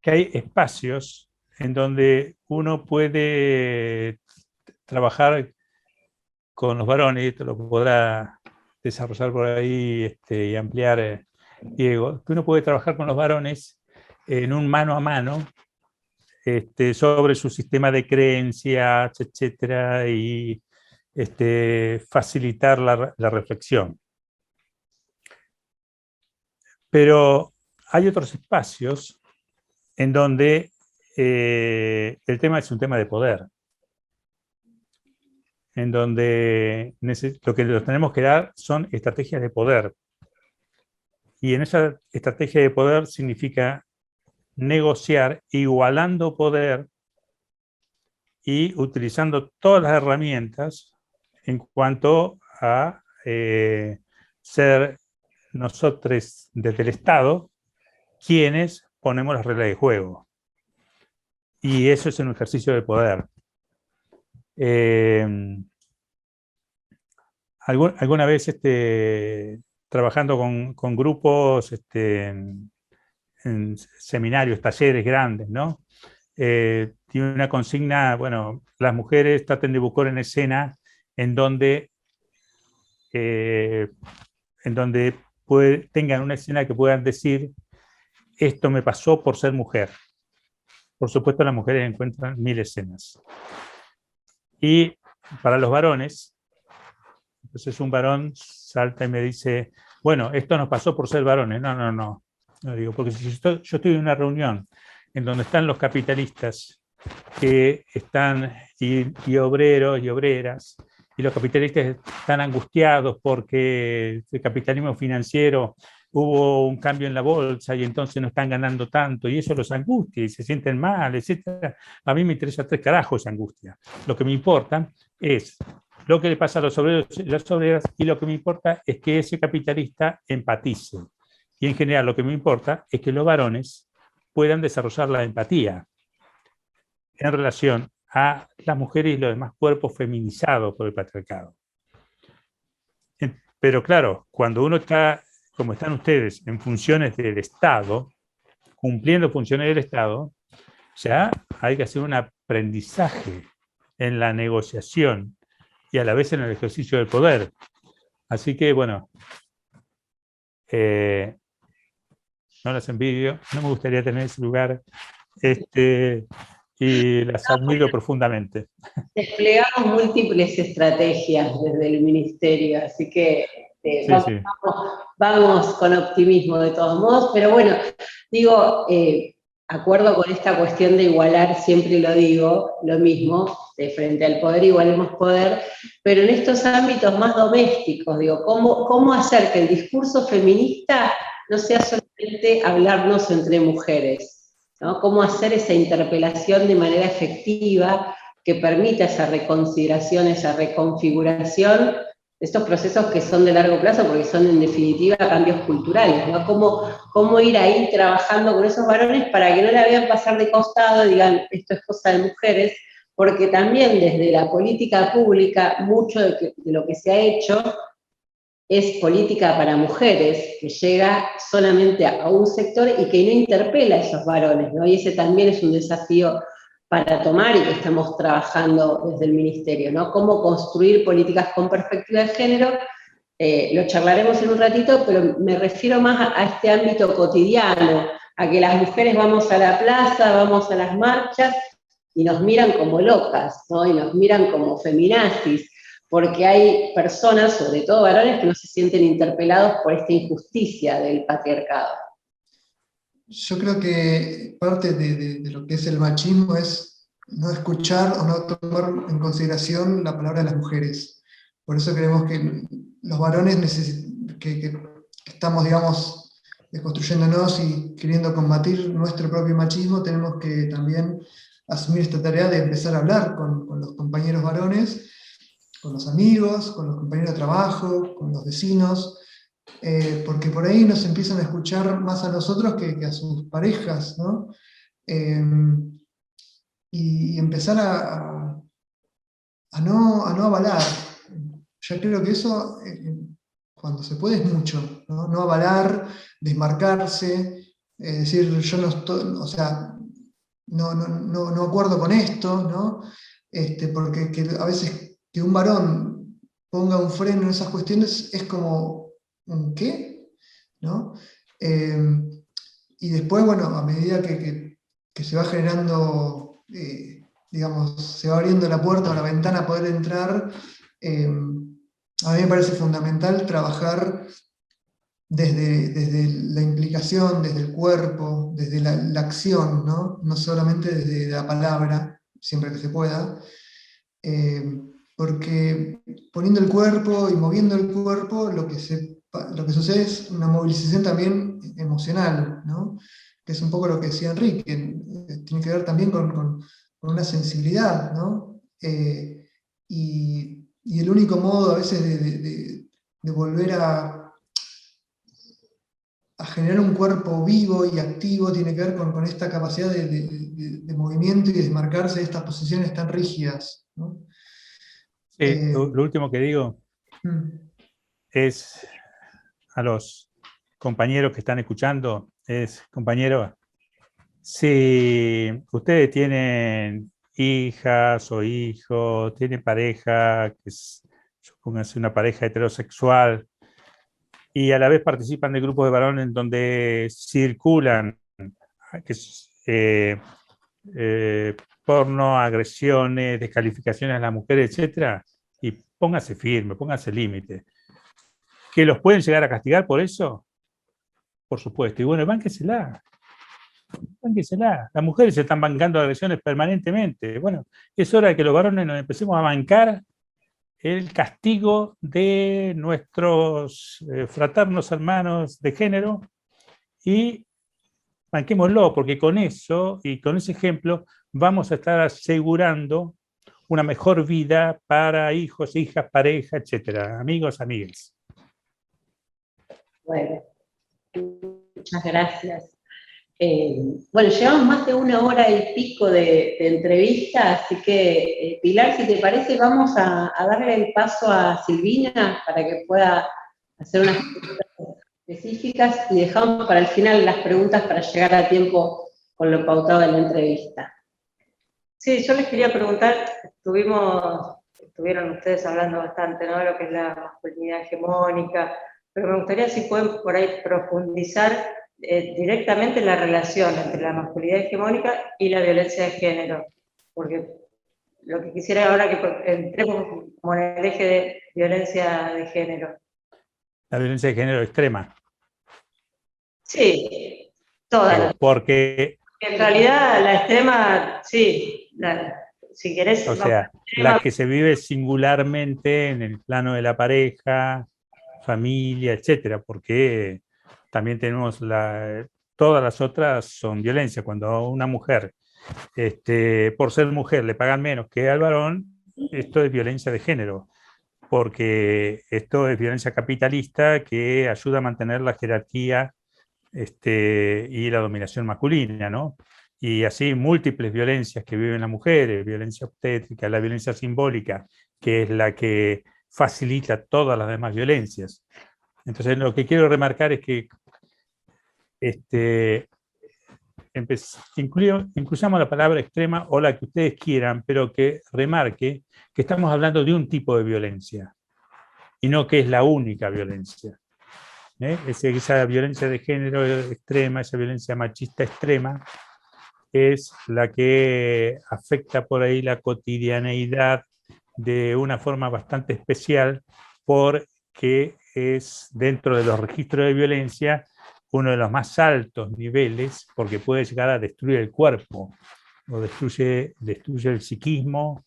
hay espacios en donde uno puede trabajar con los varones, y esto lo podrá desarrollar por ahí y ampliar Diego, que uno puede trabajar con los varones en un mano a mano sobre su sistema de creencias, etcétera, y facilitar la reflexión. Pero hay otros espacios en donde el tema es un tema de poder, en donde lo que nos tenemos que dar son estrategias de poder. Y en esa estrategia de poder significa negociar igualando poder y utilizando todas las herramientas en cuanto a ser nosotros desde el Estado quienes ponemos las reglas de juego. Y eso es un ejercicio de poder. Alguna vez trabajando con grupos en seminarios, talleres grandes, ¿no? Tiene una consigna, bueno, las mujeres traten de buscar en escena en donde tengan una escena que puedan decir, esto me pasó por ser mujer. Por supuesto, las mujeres encuentran 1000 escenas. Y para los varones, entonces un varón salta y me dice, bueno, esto nos pasó por ser varones. No digo, porque si yo estoy en una reunión en donde están los capitalistas que están, y obreros y obreras, y los capitalistas están angustiados porque el capitalismo financiero hubo un cambio en la bolsa y entonces no están ganando tanto, y eso los angustia y se sienten mal, etc. A mí me interesa 3 carajos esa angustia. Lo que me importa es lo que le pasa a los obreros y las obreras, y lo que me importa es que ese capitalista empatice. Y en general lo que me importa es que los varones puedan desarrollar la empatía en relación a las mujeres y los demás cuerpos feminizados por el patriarcado. Pero claro, cuando uno está, como están ustedes, en funciones del Estado, cumpliendo funciones del Estado, ya hay que hacer un aprendizaje en la negociación y a la vez en el ejercicio del poder. Así que, bueno, no las envidio, no me gustaría tener ese lugar, y las admiro profundamente. Desplegamos múltiples estrategias desde el Ministerio, así que Sí, sí. vamos con optimismo de todos modos, pero bueno, digo, acuerdo con esta cuestión de igualar, siempre lo digo, lo mismo, de frente al poder igualemos poder, pero en estos ámbitos más domésticos, digo, ¿cómo hacer que el discurso feminista no sea solamente hablarnos entre mujeres, ¿no? ¿Cómo hacer esa interpelación de manera efectiva que permita esa reconsideración, esa reconfiguración de estos procesos que son de largo plazo, porque son en definitiva cambios culturales, ¿no? ¿Cómo ir ahí trabajando con esos varones para que no la vean pasar de costado y digan, esto es cosa de mujeres? Porque también desde la política pública, mucho de lo que se ha hecho es política para mujeres, que llega solamente a un sector y que no interpela a esos varones, ¿no? Y ese también es un desafío para tomar y que estamos trabajando desde el Ministerio, ¿no? Cómo construir políticas con perspectiva de género. Lo charlaremos en un ratito, pero me refiero más a este ámbito cotidiano, a que las mujeres vamos a la plaza, vamos a las marchas y nos miran como locas, ¿no? Y nos miran como feminazis, porque hay personas, sobre todo varones, que no se sienten interpelados por esta injusticia del patriarcado. Yo creo que parte de lo que es el machismo es no escuchar o no tomar en consideración la palabra de las mujeres. Por eso creemos que los varones que estamos, digamos, desconstruyéndonos y queriendo combatir nuestro propio machismo, tenemos que también asumir esta tarea de empezar a hablar con los compañeros varones, con los amigos, con los compañeros de trabajo, con los vecinos, porque por ahí nos empiezan a escuchar más a nosotros que a sus parejas, ¿no? Y empezar a no avalar. Yo creo que eso, cuando se puede, es mucho, ¿no? No avalar, desmarcarse, decir, yo no estoy, o sea, no acuerdo con esto, ¿no? Porque a veces que un varón ponga un freno en esas cuestiones es como, ¿un qué? ¿No? Y después, bueno, a medida que se va generando, digamos, se va abriendo la puerta o la ventana a poder entrar, a mí me parece fundamental trabajar desde la implicación, desde el cuerpo, desde la acción, ¿no? No solamente desde la palabra, siempre que se pueda, porque poniendo el cuerpo y moviendo el cuerpo, lo que sucede es una movilización también emocional, ¿no? Que es un poco lo que decía Enrique, tiene que ver también con una sensibilidad, ¿no? Y el único modo a veces de volver a generar un cuerpo vivo y activo tiene que ver con esta capacidad de movimiento y de desmarcarse de estas posiciones tan rígidas, ¿no? Sí, lo último que digo es a los compañeros que están escuchando, compañeros, si ustedes tienen hijas o hijos, tienen pareja, supónganse una pareja heterosexual, y a la vez participan de grupos de varones en donde circulan porno, agresiones, descalificaciones a las mujeres, etc. Y póngase firme, póngase límite. ¿Que los pueden llegar a castigar por eso? Por supuesto. Y bueno, bánquesela. Las mujeres se están bancando agresiones permanentemente. Bueno, es hora de que los varones nos empecemos a bancar el castigo de nuestros fraternos hermanos de género y banquémoslo, porque con eso y con ese ejemplo vamos a estar asegurando una mejor vida para hijos, hijas, pareja, etcétera, amigos, amigas. Bueno, muchas gracias. Bueno, llevamos más de 1 hora y pico de entrevista, así que Pilar, si te parece, vamos a darle el paso a Silvina para que pueda hacer unas preguntas específicas y dejamos para el final las preguntas para llegar a tiempo con lo pautado de la entrevista. Sí, yo les quería preguntar, estuvieron ustedes hablando bastante, ¿no?, de lo que es la masculinidad hegemónica, pero me gustaría si pueden por ahí profundizar directamente la relación entre la masculinidad hegemónica y la violencia de género, porque lo que quisiera ahora que entremos como en el eje de violencia de género. La violencia de género extrema. Sí, todas. Porque En realidad la extrema, sí, si querés... o sea, la que se vive singularmente en el plano de la pareja, familia, etcétera, porque también tenemos todas las otras son violencia. Cuando una mujer, por ser mujer, le pagan menos que al varón, esto es violencia de género, porque esto es violencia capitalista que ayuda a mantener la jerarquía y la dominación masculina, ¿no? Y así múltiples violencias que viven las mujeres, violencia obstétrica, la violencia simbólica, que es la que facilita todas las demás violencias. Entonces, lo que quiero remarcar es que incluyamos la palabra extrema o la que ustedes quieran, pero que remarque que estamos hablando de un tipo de violencia y no que es la única violencia. Esa violencia de género extrema, esa violencia machista extrema, es la que afecta por ahí la cotidianeidad de una forma bastante especial, porque es dentro de los registros de violencia uno de los más altos niveles, porque puede llegar a destruir el cuerpo, o destruye el psiquismo,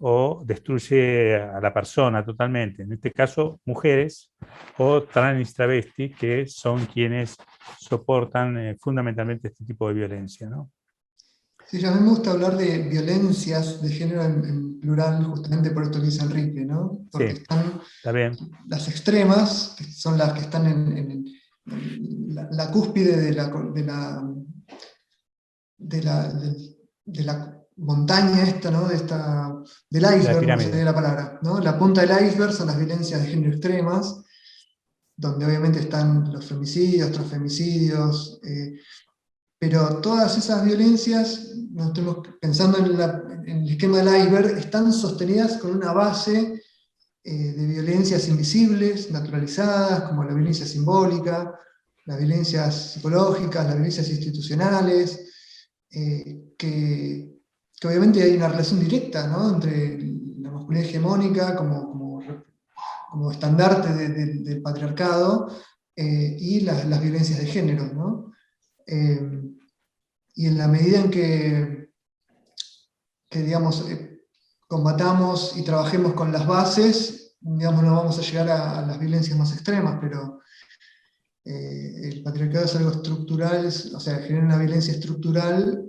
o destruye a la persona totalmente. En este caso, mujeres o trans travestis, que son quienes soportan fundamentalmente este tipo de violencia, ¿no? Sí, a mí me gusta hablar de violencias de género en plural, justamente por esto que dice Enrique, ¿no? Porque Sí, están está bien. las extremas, que son las que están en la cúspide de la montaña esta, ¿no? Del iceberg, no sería la palabra, ¿no? La punta del iceberg son las violencias de género extremas, donde obviamente están los femicidios, transfemicidios, pero todas esas violencias, pensando en el esquema del iceberg, están sostenidas con una base de violencias invisibles, naturalizadas, como la violencia simbólica, las violencias psicológicas, las violencias institucionales, que obviamente hay una relación directa, ¿no?, entre la masculinidad hegemónica como estandarte del patriarcado y las violencias de género, ¿no? Y en la medida en que digamos, combatamos y trabajemos con las bases, digamos, no vamos a llegar a las violencias más extremas, pero el patriarcado es algo estructural, o sea, genera una violencia estructural,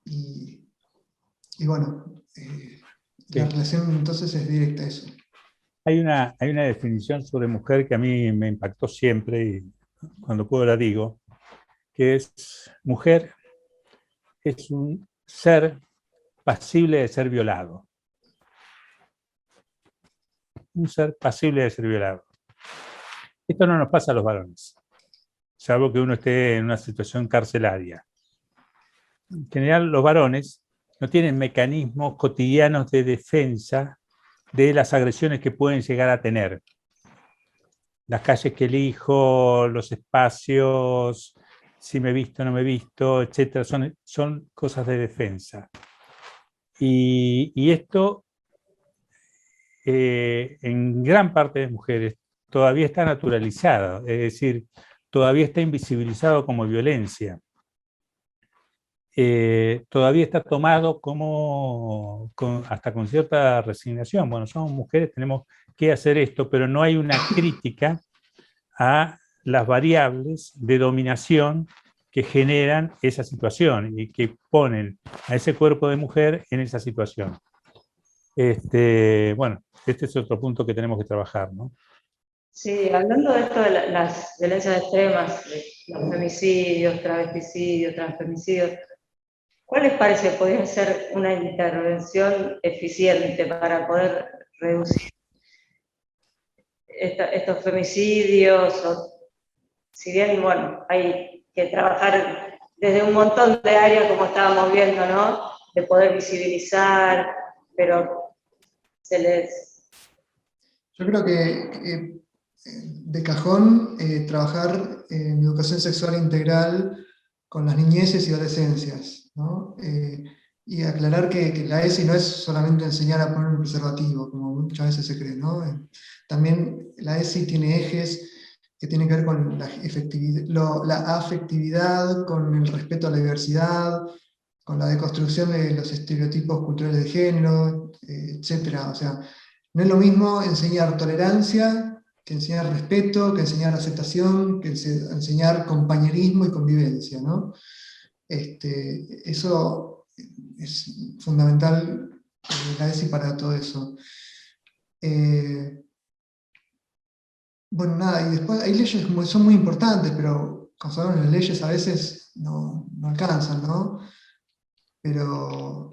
y bueno, la relación entonces es directa a eso. Hay una definición sobre mujer que a mí me impactó siempre y cuando puedo la digo, que es: mujer es un ser pasible de ser violado. Un ser pasible de ser violado. Esto no nos pasa a los varones, salvo que uno esté en una situación carcelaria. En general, los varones no tienen mecanismos cotidianos de defensa de las agresiones que pueden llegar a tener. Las calles que elijo, los espacios, si me he visto o no me he visto, etcétera, son cosas de defensa. Y esto, en gran parte de mujeres, todavía está naturalizado, es decir, todavía está invisibilizado como violencia. Todavía está tomado hasta con cierta resignación. Bueno, somos mujeres, tenemos que hacer esto, pero no hay una crítica a las variables de dominación que generan esa situación y que ponen a ese cuerpo de mujer en esa situación. Bueno, este es otro punto que tenemos que trabajar, ¿no? Sí, hablando de esto de las violencias extremas, de los femicidios, travesticidios, transfemicidios, ¿cuál les parece que podría ser una intervención eficiente para poder reducir estos femicidios? Si bien, bueno, hay que trabajar desde un montón de áreas, como estábamos viendo, ¿no? De poder visibilizar, pero se les... Yo creo que de cajón trabajar en educación sexual integral con las niñeces y adolescencias, ¿no? Y aclarar que la ESI no es solamente enseñar a poner un preservativo, como muchas veces se cree, ¿no? También la ESI tiene ejes que tienen que ver con la afectividad, con el respeto a la diversidad, con la deconstrucción de los estereotipos culturales de género, etc. O sea, no es lo mismo enseñar tolerancia que enseñar respeto, que enseñar aceptación, que enseñar compañerismo y convivencia, ¿no? Eso es fundamental, la ESI para todo eso. Bueno, nada, y después hay leyes que son muy importantes, pero como sabemos, las leyes a veces no alcanzan, ¿no? Pero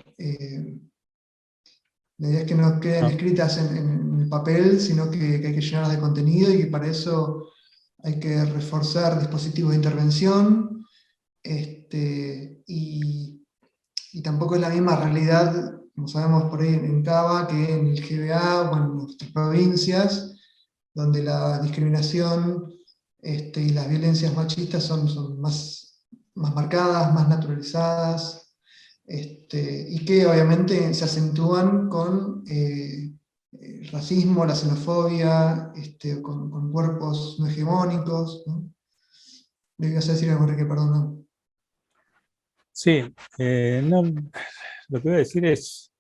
la idea es que no queden escritas en el papel, sino que hay que llenarlas de contenido y que para eso hay que reforzar dispositivos de intervención, y tampoco es la misma realidad, como sabemos por ahí en Cava, que en el GBA o en nuestras provincias, donde la discriminación y las violencias machistas son más marcadas, más naturalizadas, y que obviamente se acentúan con el racismo, la xenofobia, con cuerpos no hegemónicos, ¿no? ¿Le ibas a decir algo, Enrique? Perdón, no. Sí, no, lo que voy a decir es,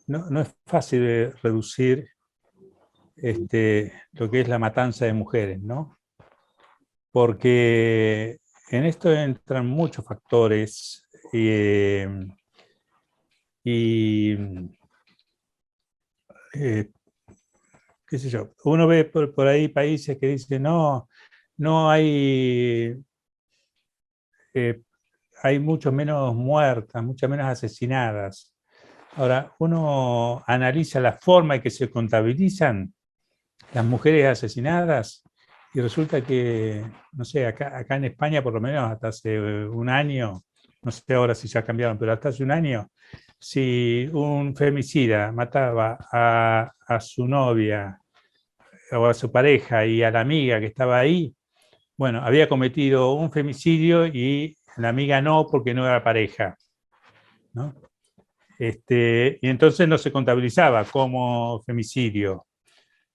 no es fácil de reducir lo que es la matanza de mujeres, ¿no? Porque en esto entran muchos factores qué sé yo, uno ve por ahí países que dicen, no hay mucho menos muertas, muchas menos asesinadas. Ahora, uno analiza la forma en que se contabilizan las mujeres asesinadas y resulta que, no sé, acá en España por lo menos hasta hace un año, no sé ahora si ya cambiaron, pero hasta hace un año, si un femicida mataba a su novia o a su pareja y a la amiga que estaba ahí, bueno, había cometido un femicidio y la amiga no porque no era pareja, ¿no? Y entonces no se contabilizaba como femicidio.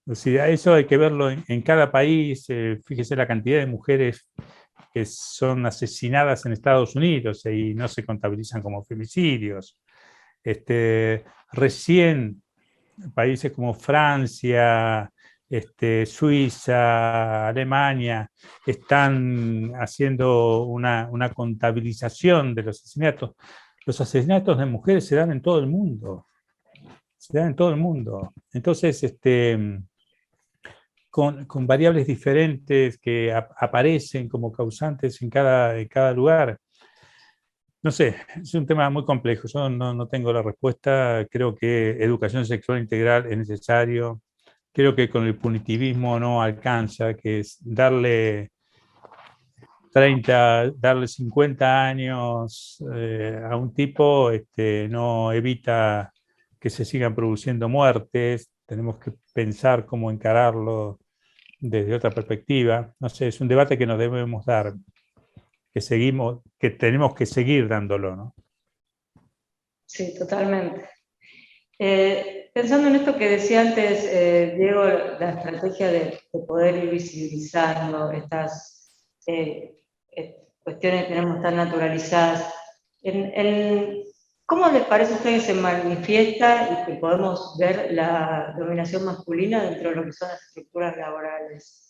O sea, eso hay que verlo en cada país. Fíjese la cantidad de mujeres que son asesinadas en Estados Unidos y no se contabilizan como femicidios. Recién países como Francia, Suiza, Alemania, están haciendo una contabilización de los asesinatos. Los asesinatos de mujeres se dan en todo el mundo. Se dan en todo el mundo. Entonces, con variables diferentes que aparecen como causantes en cada lugar. No sé, es un tema muy complejo. Yo no tengo la respuesta. Creo que educación sexual integral es necesario. Creo que con el punitivismo no alcanza, que es darle 30, darle 50 años a un tipo, no evita que se sigan produciendo muertes. Tenemos que pensar cómo encararlo desde otra perspectiva. No sé, es un debate que nos debemos dar, que tenemos que seguir dándolo, ¿no? Sí, totalmente. Pensando en esto que decía antes, Diego, la estrategia de poder ir visibilizando estas cuestiones que tenemos tan naturalizadas, ¿cómo les parece a ustedes que se manifiesta y que podemos ver la dominación masculina dentro de lo que son las estructuras laborales?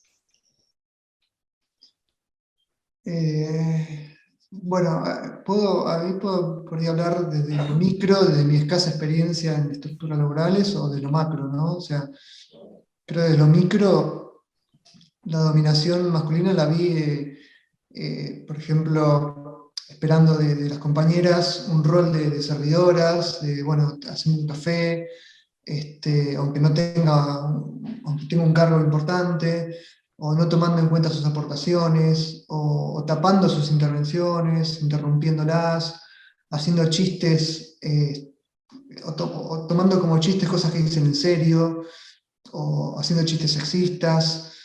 Bueno, podría hablar desde lo micro, desde mi escasa experiencia en estructuras laborales, o de lo macro, ¿no? O sea, creo que de lo micro, la dominación masculina la vi, por ejemplo, esperando de las compañeras un rol de servidoras, bueno, haciendo un café, aunque tenga un cargo importante, o no tomando en cuenta sus aportaciones, o o tapando sus intervenciones, interrumpiéndolas, haciendo chistes, o tomando como chistes cosas que dicen en serio, o haciendo chistes sexistas,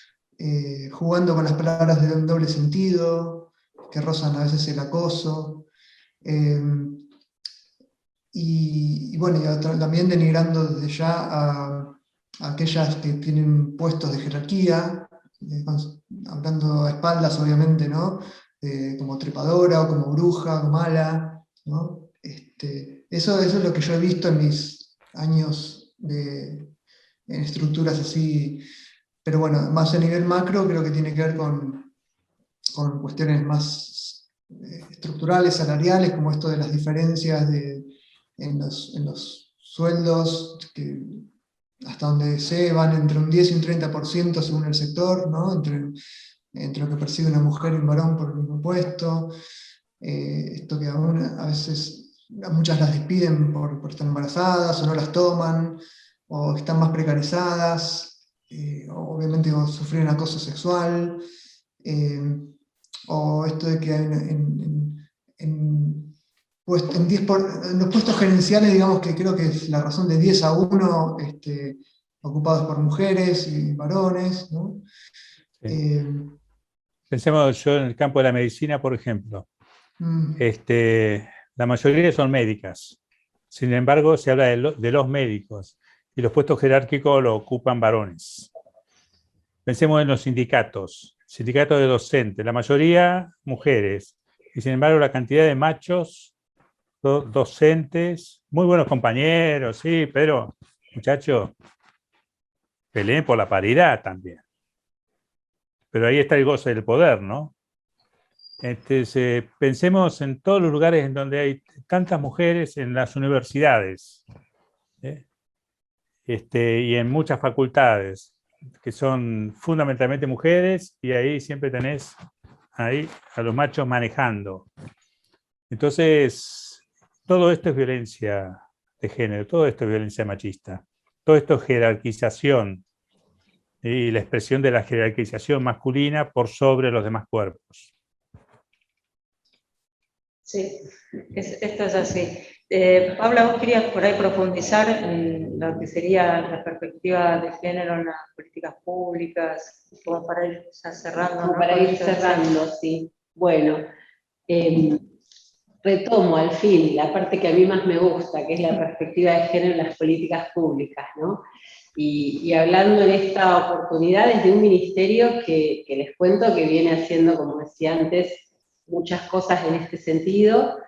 jugando con las palabras de doble sentido, que rozan a veces el acoso. Y bueno, también denigrando desde ya a aquellas que tienen puestos de jerarquía, hablando a espaldas, obviamente, ¿no? Como trepadora o como bruja o mala, ¿no? Eso es lo que yo he visto en mis años en estructuras así, pero bueno, más a nivel macro creo que tiene que ver con cuestiones más estructurales, salariales, como esto de las diferencias en los sueldos, que hasta donde sé van entre un 10 y un 30% según el sector, ¿no? Entre lo que percibe una mujer y un varón por el mismo puesto. Esto que aún a veces a muchas las despiden por estar embarazadas o no las toman, o están más precarizadas, o obviamente o sufrieron acoso sexual, o esto de que en los puestos gerenciales, digamos que creo que es la razón de 10-1, ocupados por mujeres y varones, ¿no? Sí. Pensemos yo en el campo de la medicina, por ejemplo. La mayoría son médicas. Sin embargo, se habla de los médicos y los puestos jerárquicos lo ocupan varones. Pensemos en los sindicatos de docentes, la mayoría mujeres, y sin embargo la cantidad de machos docentes, muy buenos compañeros, sí, pero muchachos, peleen por la paridad también. Pero ahí está el goce del poder, ¿no? Pensemos en todos los lugares en donde hay tantas mujeres en las universidades, y en muchas facultades, que son fundamentalmente mujeres, y ahí siempre tenés ahí a los machos manejando. Entonces, todo esto es violencia de género, todo esto es violencia machista, todo esto es jerarquización y la expresión de la jerarquización masculina por sobre los demás cuerpos. Sí, esto es así. Paula, vos querías por ahí profundizar en lo que sería la perspectiva de género en las políticas públicas, como para ir ya cerrando. Como ¿no? para ir cerrando, sí. Bueno, retomo al fin la parte que a mí más me gusta, que es la perspectiva de género en las políticas públicas, ¿no? Y hablando en esta oportunidad desde un ministerio que les cuento que viene haciendo, como decía antes, muchas cosas en este sentido,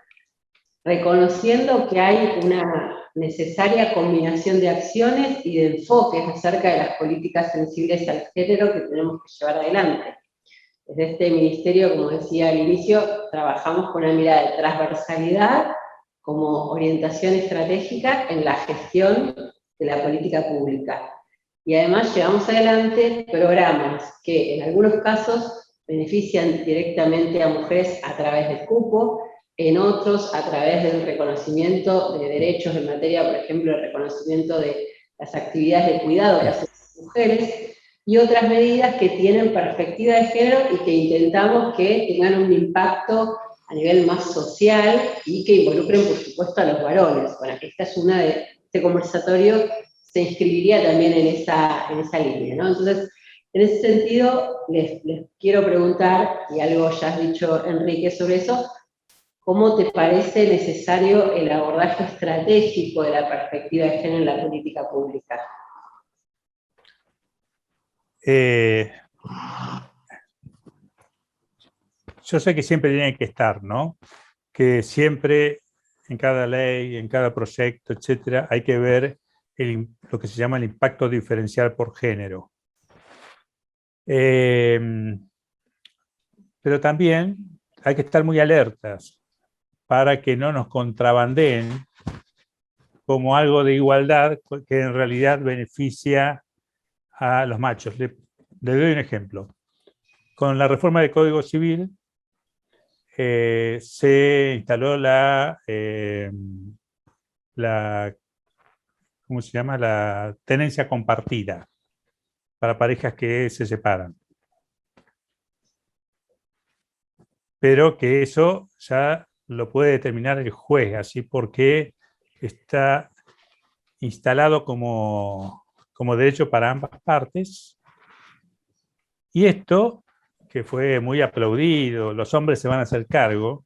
reconociendo que hay una necesaria combinación de acciones y de enfoques acerca de las políticas sensibles al género que tenemos que llevar adelante. Desde este ministerio, como decía al inicio, trabajamos con una mirada de transversalidad como orientación estratégica en la gestión de la política pública. Y además llevamos adelante programas que en algunos casos benefician directamente a mujeres a través del cupo, en otros a través del reconocimiento de derechos en materia, por ejemplo, el reconocimiento de las actividades de cuidado que hacen las mujeres, y otras medidas que tienen perspectiva de género y que intentamos que tengan un impacto a nivel más social y que involucren, por supuesto, a los varones. Bueno, esta es una de este conversatorio, se inscribiría también en esa línea, ¿no? Entonces, en ese sentido, les quiero preguntar, y algo ya has dicho, Enrique, sobre eso, ¿cómo te parece necesario el abordaje estratégico de la perspectiva de género en la política pública? Yo sé que siempre tiene que estar, ¿no? Que siempre en cada ley, en cada proyecto, etcétera, hay que ver lo que se llama el impacto diferencial por género. Pero también hay que estar muy alertas para que no nos contrabandeen como algo de igualdad que en realidad beneficia a los machos. Le doy un ejemplo. Con la reforma del Código Civil se instaló ¿cómo se llama? La tenencia compartida para parejas que se separan. pero que eso ya lo puede determinar el juez, así porque está instalado como derecho para ambas partes. Y esto, que fue muy aplaudido, los hombres se van a hacer cargo,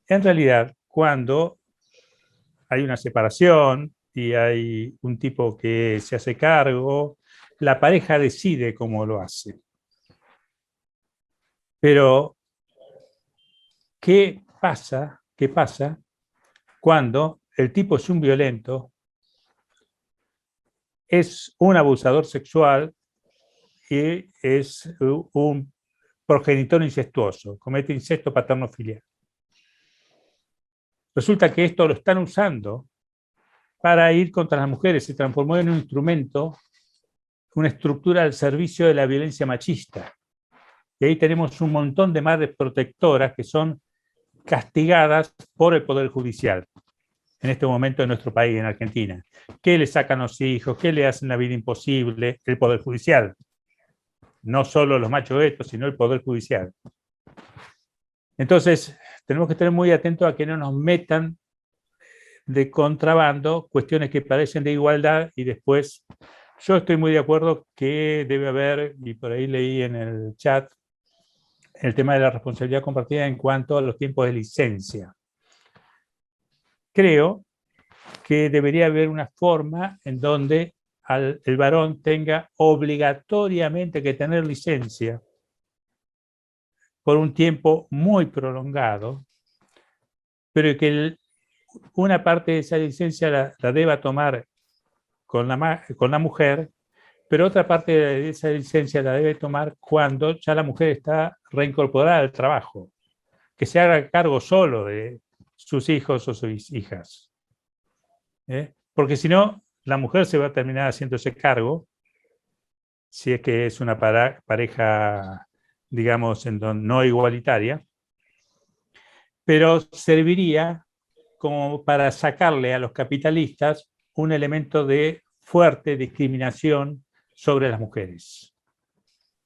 en realidad, cuando hay una separación y hay un tipo que se hace cargo, la pareja decide cómo lo hace. Pero, ¿qué pasa cuando el tipo es un violento, es un abusador sexual y es un progenitor incestuoso, comete incesto paterno-filial? Resulta que esto lo están usando para ir contra las mujeres, se transformó en un instrumento, una estructura al servicio de la violencia machista. Y ahí tenemos un montón de madres protectoras que son castigadas por el Poder Judicial en este momento en nuestro país, en Argentina. ¿Qué le sacan los hijos? ¿Qué le hacen la vida imposible? El Poder Judicial. No solo los machos estos, sino el Poder Judicial. Entonces, tenemos que estar muy atentos a que no nos metan de contrabando cuestiones que parecen de igualdad y después yo estoy muy de acuerdo que debe haber, y por ahí leí en el chat, el tema de la responsabilidad compartida en cuanto a los tiempos de licencia. Creo que debería haber una forma en donde el varón tenga obligatoriamente que tener licencia por un tiempo muy prolongado, pero que una parte de esa licencia la deba tomar con la mujer, pero otra parte de esa licencia la debe tomar cuando ya la mujer está reincorporada al trabajo, que se haga cargo solo de sus hijos o sus hijas. Porque si no, la mujer se va a terminar haciéndose cargo, si es que es una pareja, digamos, no igualitaria, pero serviría como para sacarle a los capitalistas un elemento de fuerte discriminación sobre las mujeres.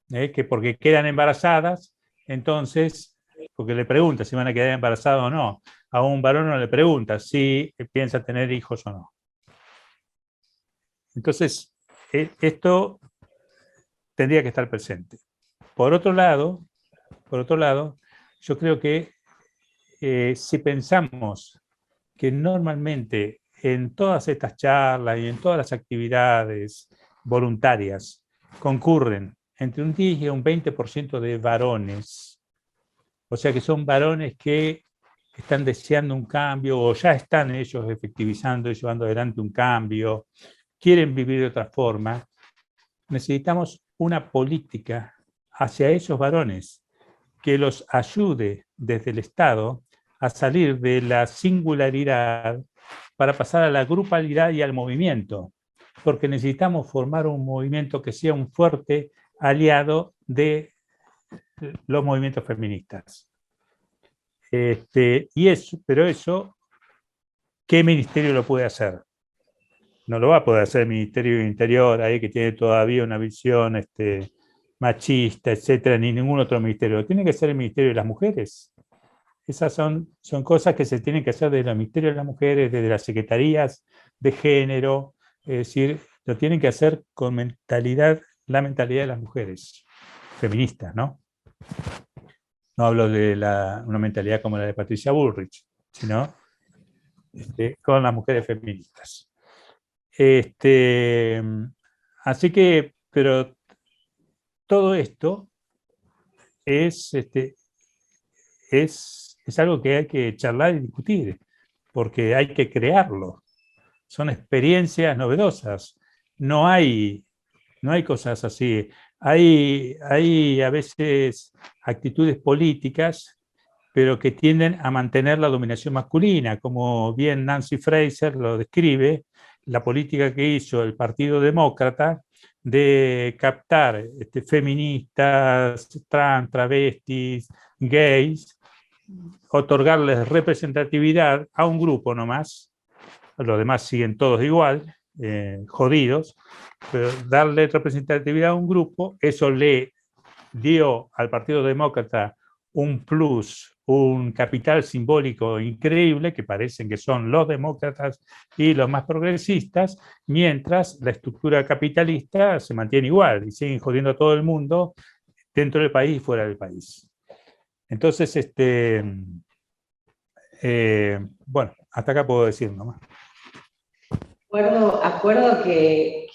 Que porque quedan embarazadas, entonces, porque le pregunta si van a quedar embarazadas o no. A un varón no le pregunta si piensa tener hijos o no. Entonces, esto tendría que estar presente. Por otro lado, yo creo que si pensamos que normalmente en todas estas charlas y en todas las actividades voluntarias concurren entre un 10 y un 20% de varones, o sea que son varones que están deseando un cambio o ya están ellos efectivizando y llevando adelante un cambio, quieren vivir de otra forma, necesitamos una política hacia esos varones que los ayude desde el Estado a salir de la singularidad para pasar a la grupalidad y al movimiento, porque necesitamos formar un movimiento que sea un fuerte aliado de los movimientos feministas. Pero eso, ¿qué ministerio lo puede hacer? No lo va a poder hacer el Ministerio del Interior, ahí que tiene todavía una visión machista, etcétera, ni ningún otro ministerio. Tiene que ser el Ministerio de las Mujeres. Esas son cosas que se tienen que hacer desde el Ministerio de las Mujeres, desde las secretarías de género, es decir, lo tienen que hacer con la mentalidad de las mujeres feministas, ¿no? No hablo de una mentalidad como la de Patricia Bullrich, sino con las mujeres feministas. Así que, pero todo esto es algo que hay que charlar y discutir, porque hay que crearlo. Son experiencias novedosas. No hay cosas así. Hay a veces actitudes políticas, pero que tienden a mantener la dominación masculina, como bien Nancy Fraser lo describe, la política que hizo el Partido Demócrata de captar feministas, trans, travestis, gays, otorgarles representatividad a un grupo nomás, los demás siguen todos igual, jodidos, pero darle representatividad a un grupo, eso le dio al Partido Demócrata un plus, un capital simbólico increíble, que parecen que son los demócratas y los más progresistas, mientras la estructura capitalista se mantiene igual y siguen jodiendo a todo el mundo dentro del país y fuera del país. Entonces, bueno, hasta acá puedo decir nomás. Acuerdo que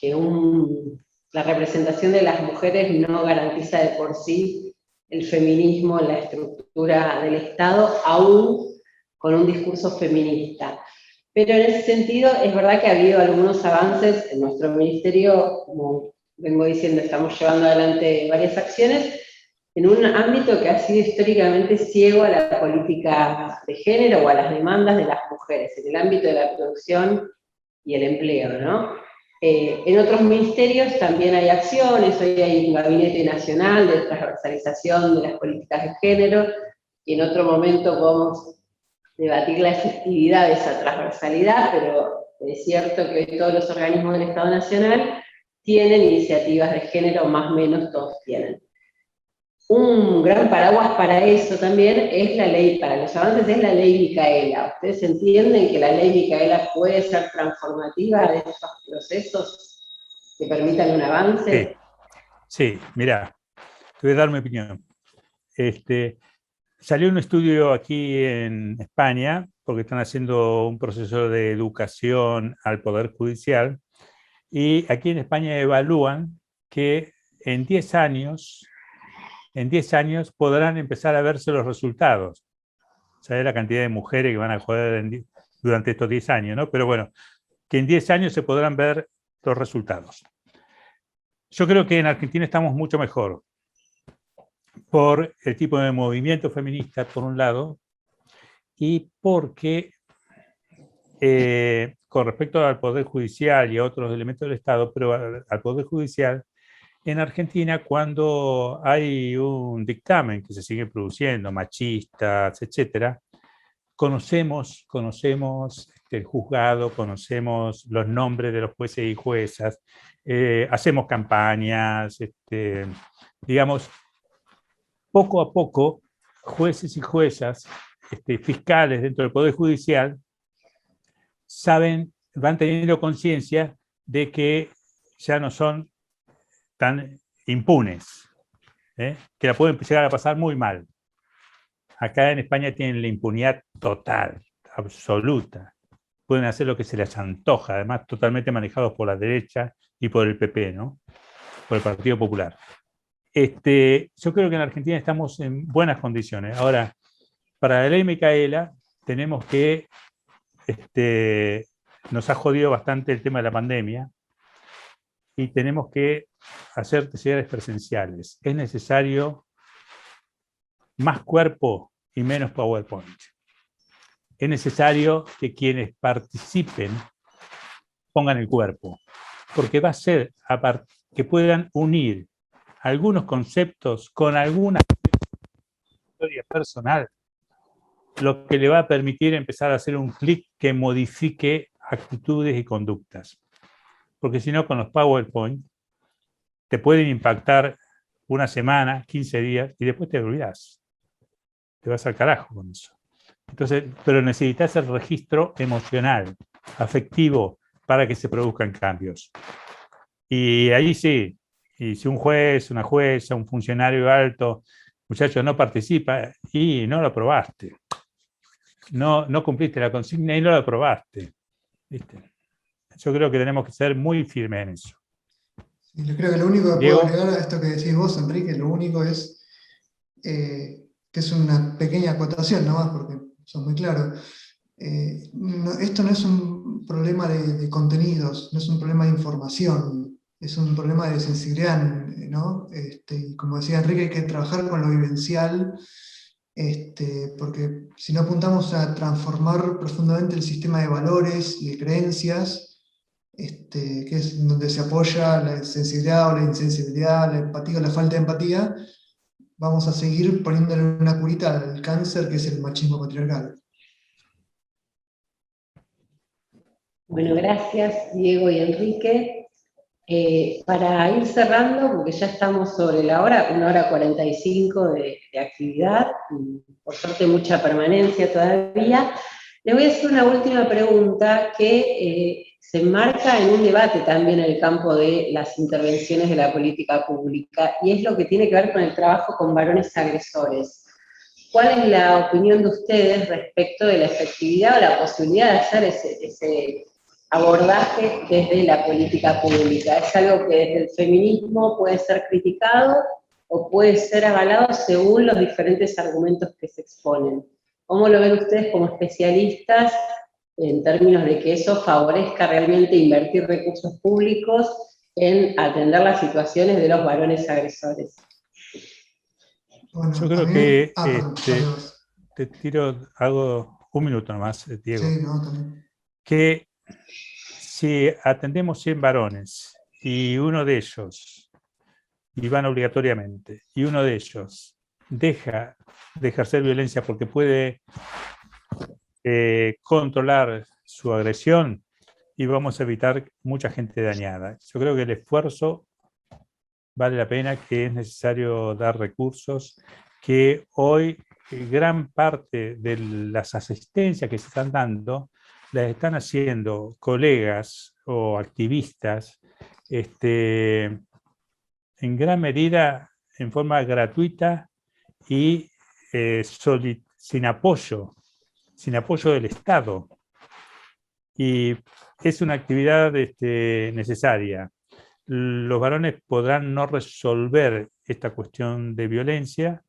la representación de las mujeres no garantiza de por sí el feminismo en la estructura del Estado, aún con un discurso feminista. Pero en ese sentido es verdad que ha habido algunos avances en nuestro ministerio, como vengo diciendo, estamos llevando adelante varias acciones en un ámbito que ha sido históricamente ciego a la política de género o a las demandas de las mujeres, en el ámbito de la producción y el empleo, ¿no? En otros ministerios también hay acciones, hoy hay un gabinete nacional de transversalización de las políticas de género, y en otro momento podemos debatir la efectividad de esa transversalidad, pero es cierto que hoy todos los organismos del Estado Nacional tienen iniciativas de género, más o menos todos tienen. Un gran paraguas para eso también es la ley, para los avances es la ley Micaela. ¿Ustedes entienden que la ley Micaela puede ser transformativa de estos procesos que permitan un avance? Sí, mirá, te voy a dar mi opinión. Salió un estudio aquí en España, porque están haciendo un proceso de educación al Poder Judicial, y aquí en España evalúan que en 10 años podrán empezar a verse los resultados. ¿Sabes la cantidad de mujeres que van a joder durante estos 10 años, ¿no? Pero bueno, que en 10 años se podrán ver los resultados. Yo creo que en Argentina estamos mucho mejor por el tipo de movimiento feminista, por un lado, y porque con respecto al Poder Judicial y a otros elementos del Estado, pero al Poder Judicial, en Argentina, cuando hay un dictamen que se sigue produciendo, machistas, etcétera, conocemos el juzgado, conocemos los nombres de los jueces y juezas, hacemos campañas, digamos, poco a poco, jueces y juezas, fiscales dentro del Poder Judicial, van teniendo conciencia de que ya no son tan impunes, que la pueden llegar a pasar muy mal. Acá en España tienen la impunidad total, absoluta. Pueden hacer lo que se les antoja, además totalmente manejados por la derecha y por el PP, ¿no? Por el Partido Popular. Yo creo que en Argentina estamos en buenas condiciones. Ahora, para la ley Micaela tenemos que, nos ha jodido bastante el tema de la pandemia, y tenemos que hacer talleres presenciales. Es necesario más cuerpo y menos PowerPoint. Es necesario que quienes participen pongan el cuerpo, porque va a ser que puedan unir algunos conceptos con alguna historia personal, lo que le va a permitir empezar a hacer un clic que modifique actitudes y conductas. Porque si no, con los PowerPoint te pueden impactar una semana, 15 días, y después te olvidas. Te vas al carajo con eso. Entonces, pero necesitas el registro emocional, afectivo, para que se produzcan cambios. Y ahí sí, y si un juez, una jueza, un funcionario alto, muchacho, no participa, y no lo aprobaste. No cumpliste la consigna y no lo aprobaste. ¿Viste? Yo creo que tenemos que ser muy firmes en eso. Sí, yo creo que lo único que puedo agregar a esto que decís vos, Enrique, lo único es que es una pequeña acotación nomás, porque son muy claros. Esto no es un problema de contenidos, no es un problema de información, es un problema de sensibilidad, ¿no? Y como decía Enrique, hay que trabajar con lo vivencial, porque si no apuntamos a transformar profundamente el sistema de valores y de creencias, que es donde se apoya la sensibilidad o la insensibilidad, la empatía o la falta de empatía, vamos a seguir poniéndole una curita al cáncer que es el machismo patriarcal. Bueno, gracias Diego y Enrique. Para ir cerrando, porque ya estamos sobre la hora, 1 hora 45 de actividad, y por suerte mucha permanencia todavía, le voy a hacer una última pregunta que se enmarca en un debate también en el campo de las intervenciones de la política pública, y es lo que tiene que ver con el trabajo con varones agresores. ¿Cuál es la opinión de ustedes respecto de la efectividad o la posibilidad de hacer ese abordaje desde la política pública? ¿Es algo que desde el feminismo puede ser criticado o puede ser avalado según los diferentes argumentos que se exponen? ¿Cómo lo ven ustedes como especialistas en términos de que eso favorezca realmente invertir recursos públicos en atender las situaciones de los varones agresores? Bueno, Yo creo que te tiro algo, un minuto nomás, Diego. Sí, no, también. Que si atendemos 100 varones y uno de ellos, y van obligatoriamente, y uno de ellos deja de ejercer violencia porque puede controlar su agresión, y vamos a evitar mucha gente dañada. Yo creo que el esfuerzo vale la pena, que es necesario dar recursos, que hoy gran parte de las asistencias que se están dando las están haciendo colegas o activistas en gran medida en forma gratuita y sin apoyo del Estado. Y es una actividad necesaria. Los varones podrán no resolver esta cuestión de violencia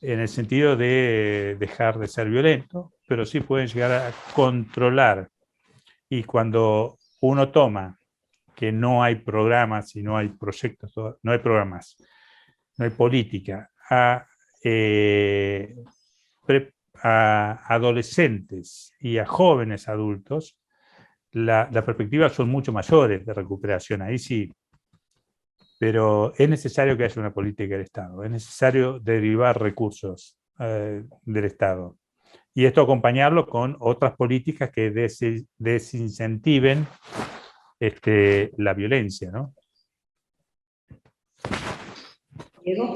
en el sentido de dejar de ser violentos, pero sí pueden llegar a controlar. Y cuando uno toma que no hay programas y no hay proyectos, no hay programas, no hay política, a adolescentes y a jóvenes adultos, las perspectivas son mucho mayores de recuperación, ahí sí. Pero es necesario que haya una política del Estado, es necesario derivar recursos del Estado. Y esto acompañarlo con otras políticas que desincentiven la violencia, ¿no? ¿Diego?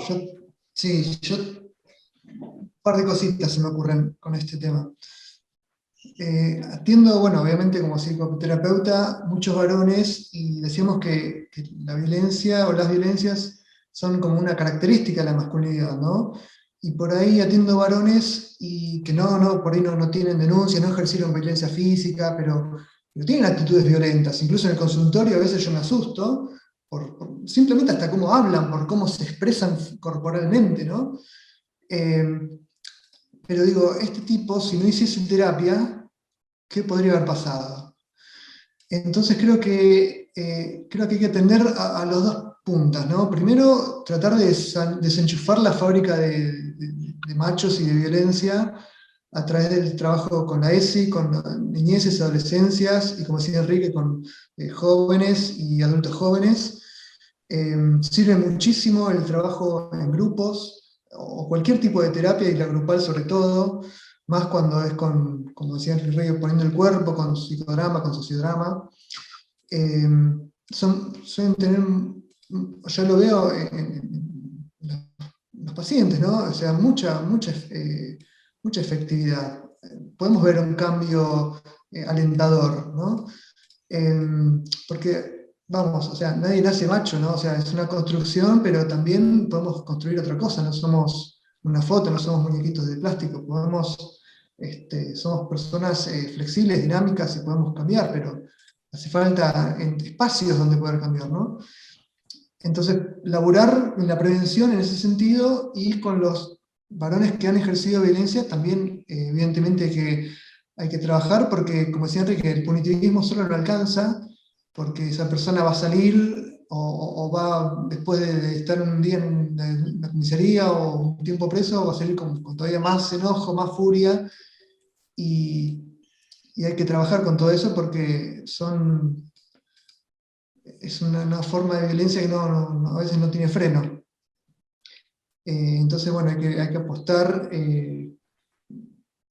Un par de cositas se me ocurren con este tema. Atiendo, bueno, obviamente como psicoterapeuta, muchos varones, y decíamos que la violencia o las violencias son como una característica de la masculinidad, ¿no? Y por ahí atiendo varones y que por ahí no tienen denuncias, no ejercieron violencia física, pero tienen actitudes violentas. Incluso en el consultorio a veces yo me asusto, simplemente hasta cómo hablan, por cómo se expresan corporalmente, ¿no? Pero digo, este tipo, si no hiciese terapia, ¿qué podría haber pasado? Entonces creo que hay que atender a las dos puntas, ¿no? Primero, tratar de desenchufar la fábrica de machos y de violencia a través del trabajo con la ESI, con niñeces, adolescencias, y como decía Enrique, con jóvenes y adultos jóvenes. Sirve muchísimo el trabajo en grupos, o cualquier tipo de terapia, y la grupal sobre todo, más cuando es como decía Enrique, poniendo el cuerpo, con psicodrama, con sociodrama. Suelen tener, yo lo veo en los pacientes, ¿no? O sea, mucha efectividad. Podemos ver un cambio alentador, ¿no? Porque, vamos, o sea, nadie nace macho, ¿no? O sea, es una construcción, pero también podemos construir otra cosa, no somos una foto, no somos muñequitos de plástico, somos personas flexibles, dinámicas, y podemos cambiar, pero hace falta espacios donde poder cambiar, ¿no? Entonces, laburar en la prevención en ese sentido, y con los varones que han ejercido violencia también, evidentemente que hay que trabajar, porque, como decía Enrique, el punitivismo solo no alcanza, porque esa persona va a salir o va, después de estar un día en la comisaría o un tiempo preso, va a salir con todavía más enojo, más furia, y hay que trabajar con todo eso, porque es una forma de violencia que a veces no tiene freno. Entonces, bueno, hay que apostar e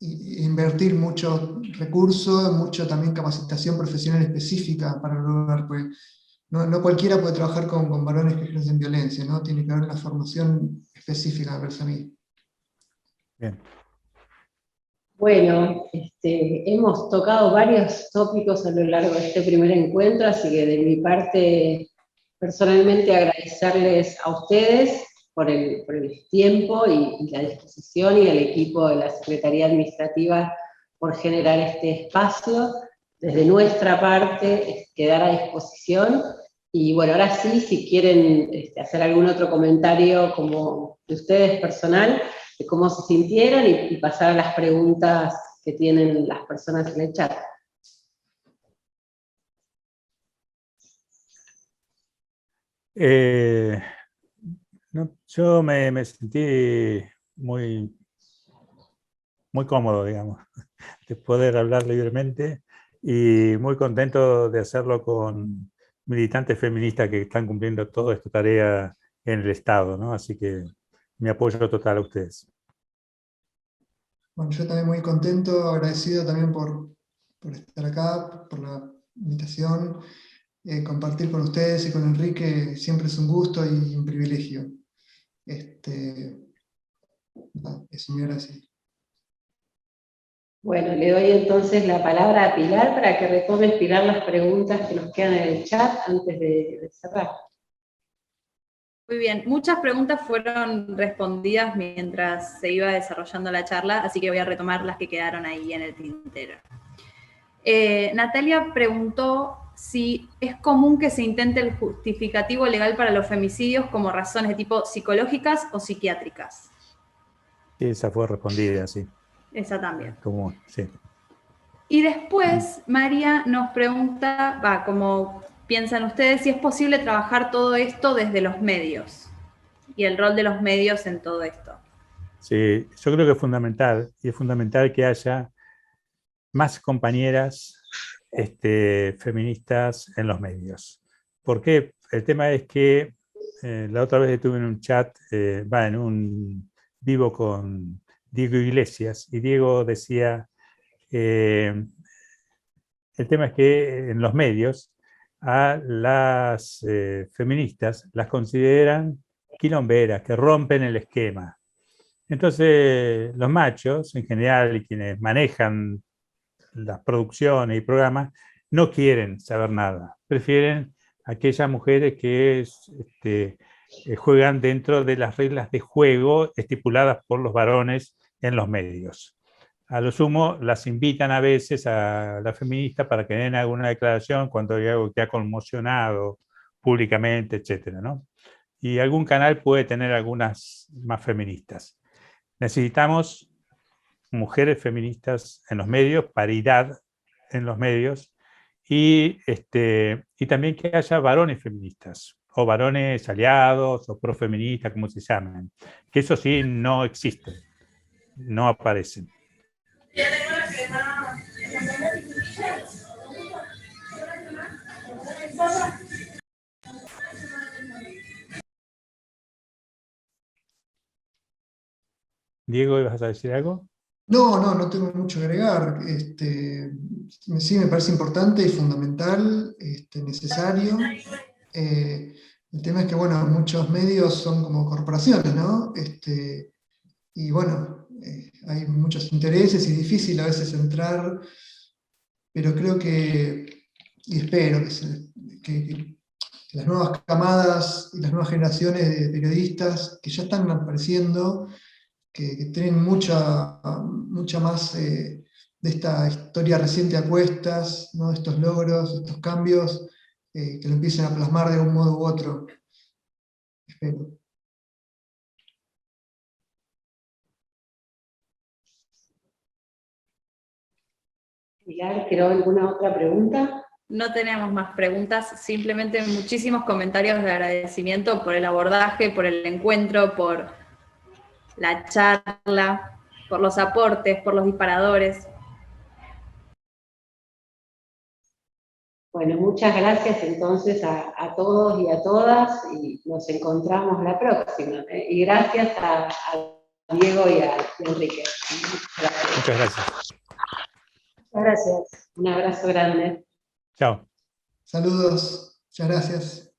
invertir mucho recurso, mucho también capacitación profesional específica para lograr, pues no cualquiera puede trabajar con varones que ejercen violencia, ¿no? Tiene que haber una formación específica, me parece a mí. Bien. Bueno, hemos tocado varios tópicos a lo largo de este primer encuentro, así que de mi parte, personalmente agradecerles a ustedes por el tiempo y la disposición, y al equipo de la Secretaría Administrativa por generar este espacio. Desde nuestra parte, quedar a disposición. Y bueno, ahora sí, si quieren hacer algún otro comentario como de ustedes personal, de cómo se sintieron, y pasar a las preguntas que tienen las personas en el chat. No, yo me sentí muy, muy cómodo, digamos, de poder hablar libremente, y muy contento de hacerlo con militantes feministas que están cumpliendo toda esta tarea en el Estado, ¿no? Así que mi apoyo total a ustedes. Bueno, yo también muy contento, agradecido también por estar acá, por la invitación. Compartir con ustedes y con Enrique siempre es un gusto y un privilegio. Eso, muy gracias. Bueno, le doy entonces la palabra a Pilar para que retome, Pilar, las preguntas que nos quedan en el chat antes de cerrar. Muy bien, muchas preguntas fueron respondidas mientras se iba desarrollando la charla, así que voy a retomar las que quedaron ahí en el tintero. Natalia preguntó si es común que se intente el justificativo legal para los femicidios como razones de tipo psicológicas o psiquiátricas. Sí, esa fue respondida, sí. Esa también. Común, sí. Y después María nos pregunta, como piensan ustedes, si es posible trabajar todo esto desde los medios y el rol de los medios en todo esto. Sí, yo creo que es fundamental, y es fundamental que haya más compañeras feministas en los medios. ¿Por qué? El tema es que la otra vez estuve en un chat, en un vivo con Diego Iglesias, y Diego decía, el tema es que en los medios a las feministas las consideran quilomberas, que rompen el esquema. Entonces, los machos, en general, y quienes manejan las producciones y programas, no quieren saber nada. Prefieren aquellas mujeres que juegan dentro de las reglas de juego estipuladas por los varones en los medios. A lo sumo, las invitan a veces a la feminista para que den alguna declaración cuando hay algo que ha conmocionado públicamente, etcétera, ¿no? Y algún canal puede tener algunas más feministas. Necesitamos mujeres feministas en los medios, paridad en los medios, y también que haya varones feministas, o varones aliados, o profeministas, como se llaman, que eso sí no existen, no aparecen. Diego, ¿ibas a decir algo? No tengo mucho que agregar. Sí, me parece importante y fundamental, necesario. El tema es que, bueno, muchos medios son como corporaciones, ¿no? Y bueno, hay muchos intereses y difícil a veces entrar, pero creo que, y espero que las nuevas camadas y las nuevas generaciones de periodistas que ya están apareciendo, que tienen mucha más de esta historia reciente a cuestas, ¿no? Estos logros, estos cambios, que lo empiecen a plasmar de un modo u otro. Espero. Pilar, ¿quedó alguna otra pregunta? No tenemos más preguntas, simplemente muchísimos comentarios de agradecimiento por el abordaje, por el encuentro, por la charla, por los aportes, por los disparadores. Bueno, muchas gracias entonces a todos y a todas, y nos encontramos la próxima. Y gracias a Diego y a Enrique. Gracias. Muchas gracias. Gracias. Un abrazo grande. Chao. Saludos. Muchas gracias.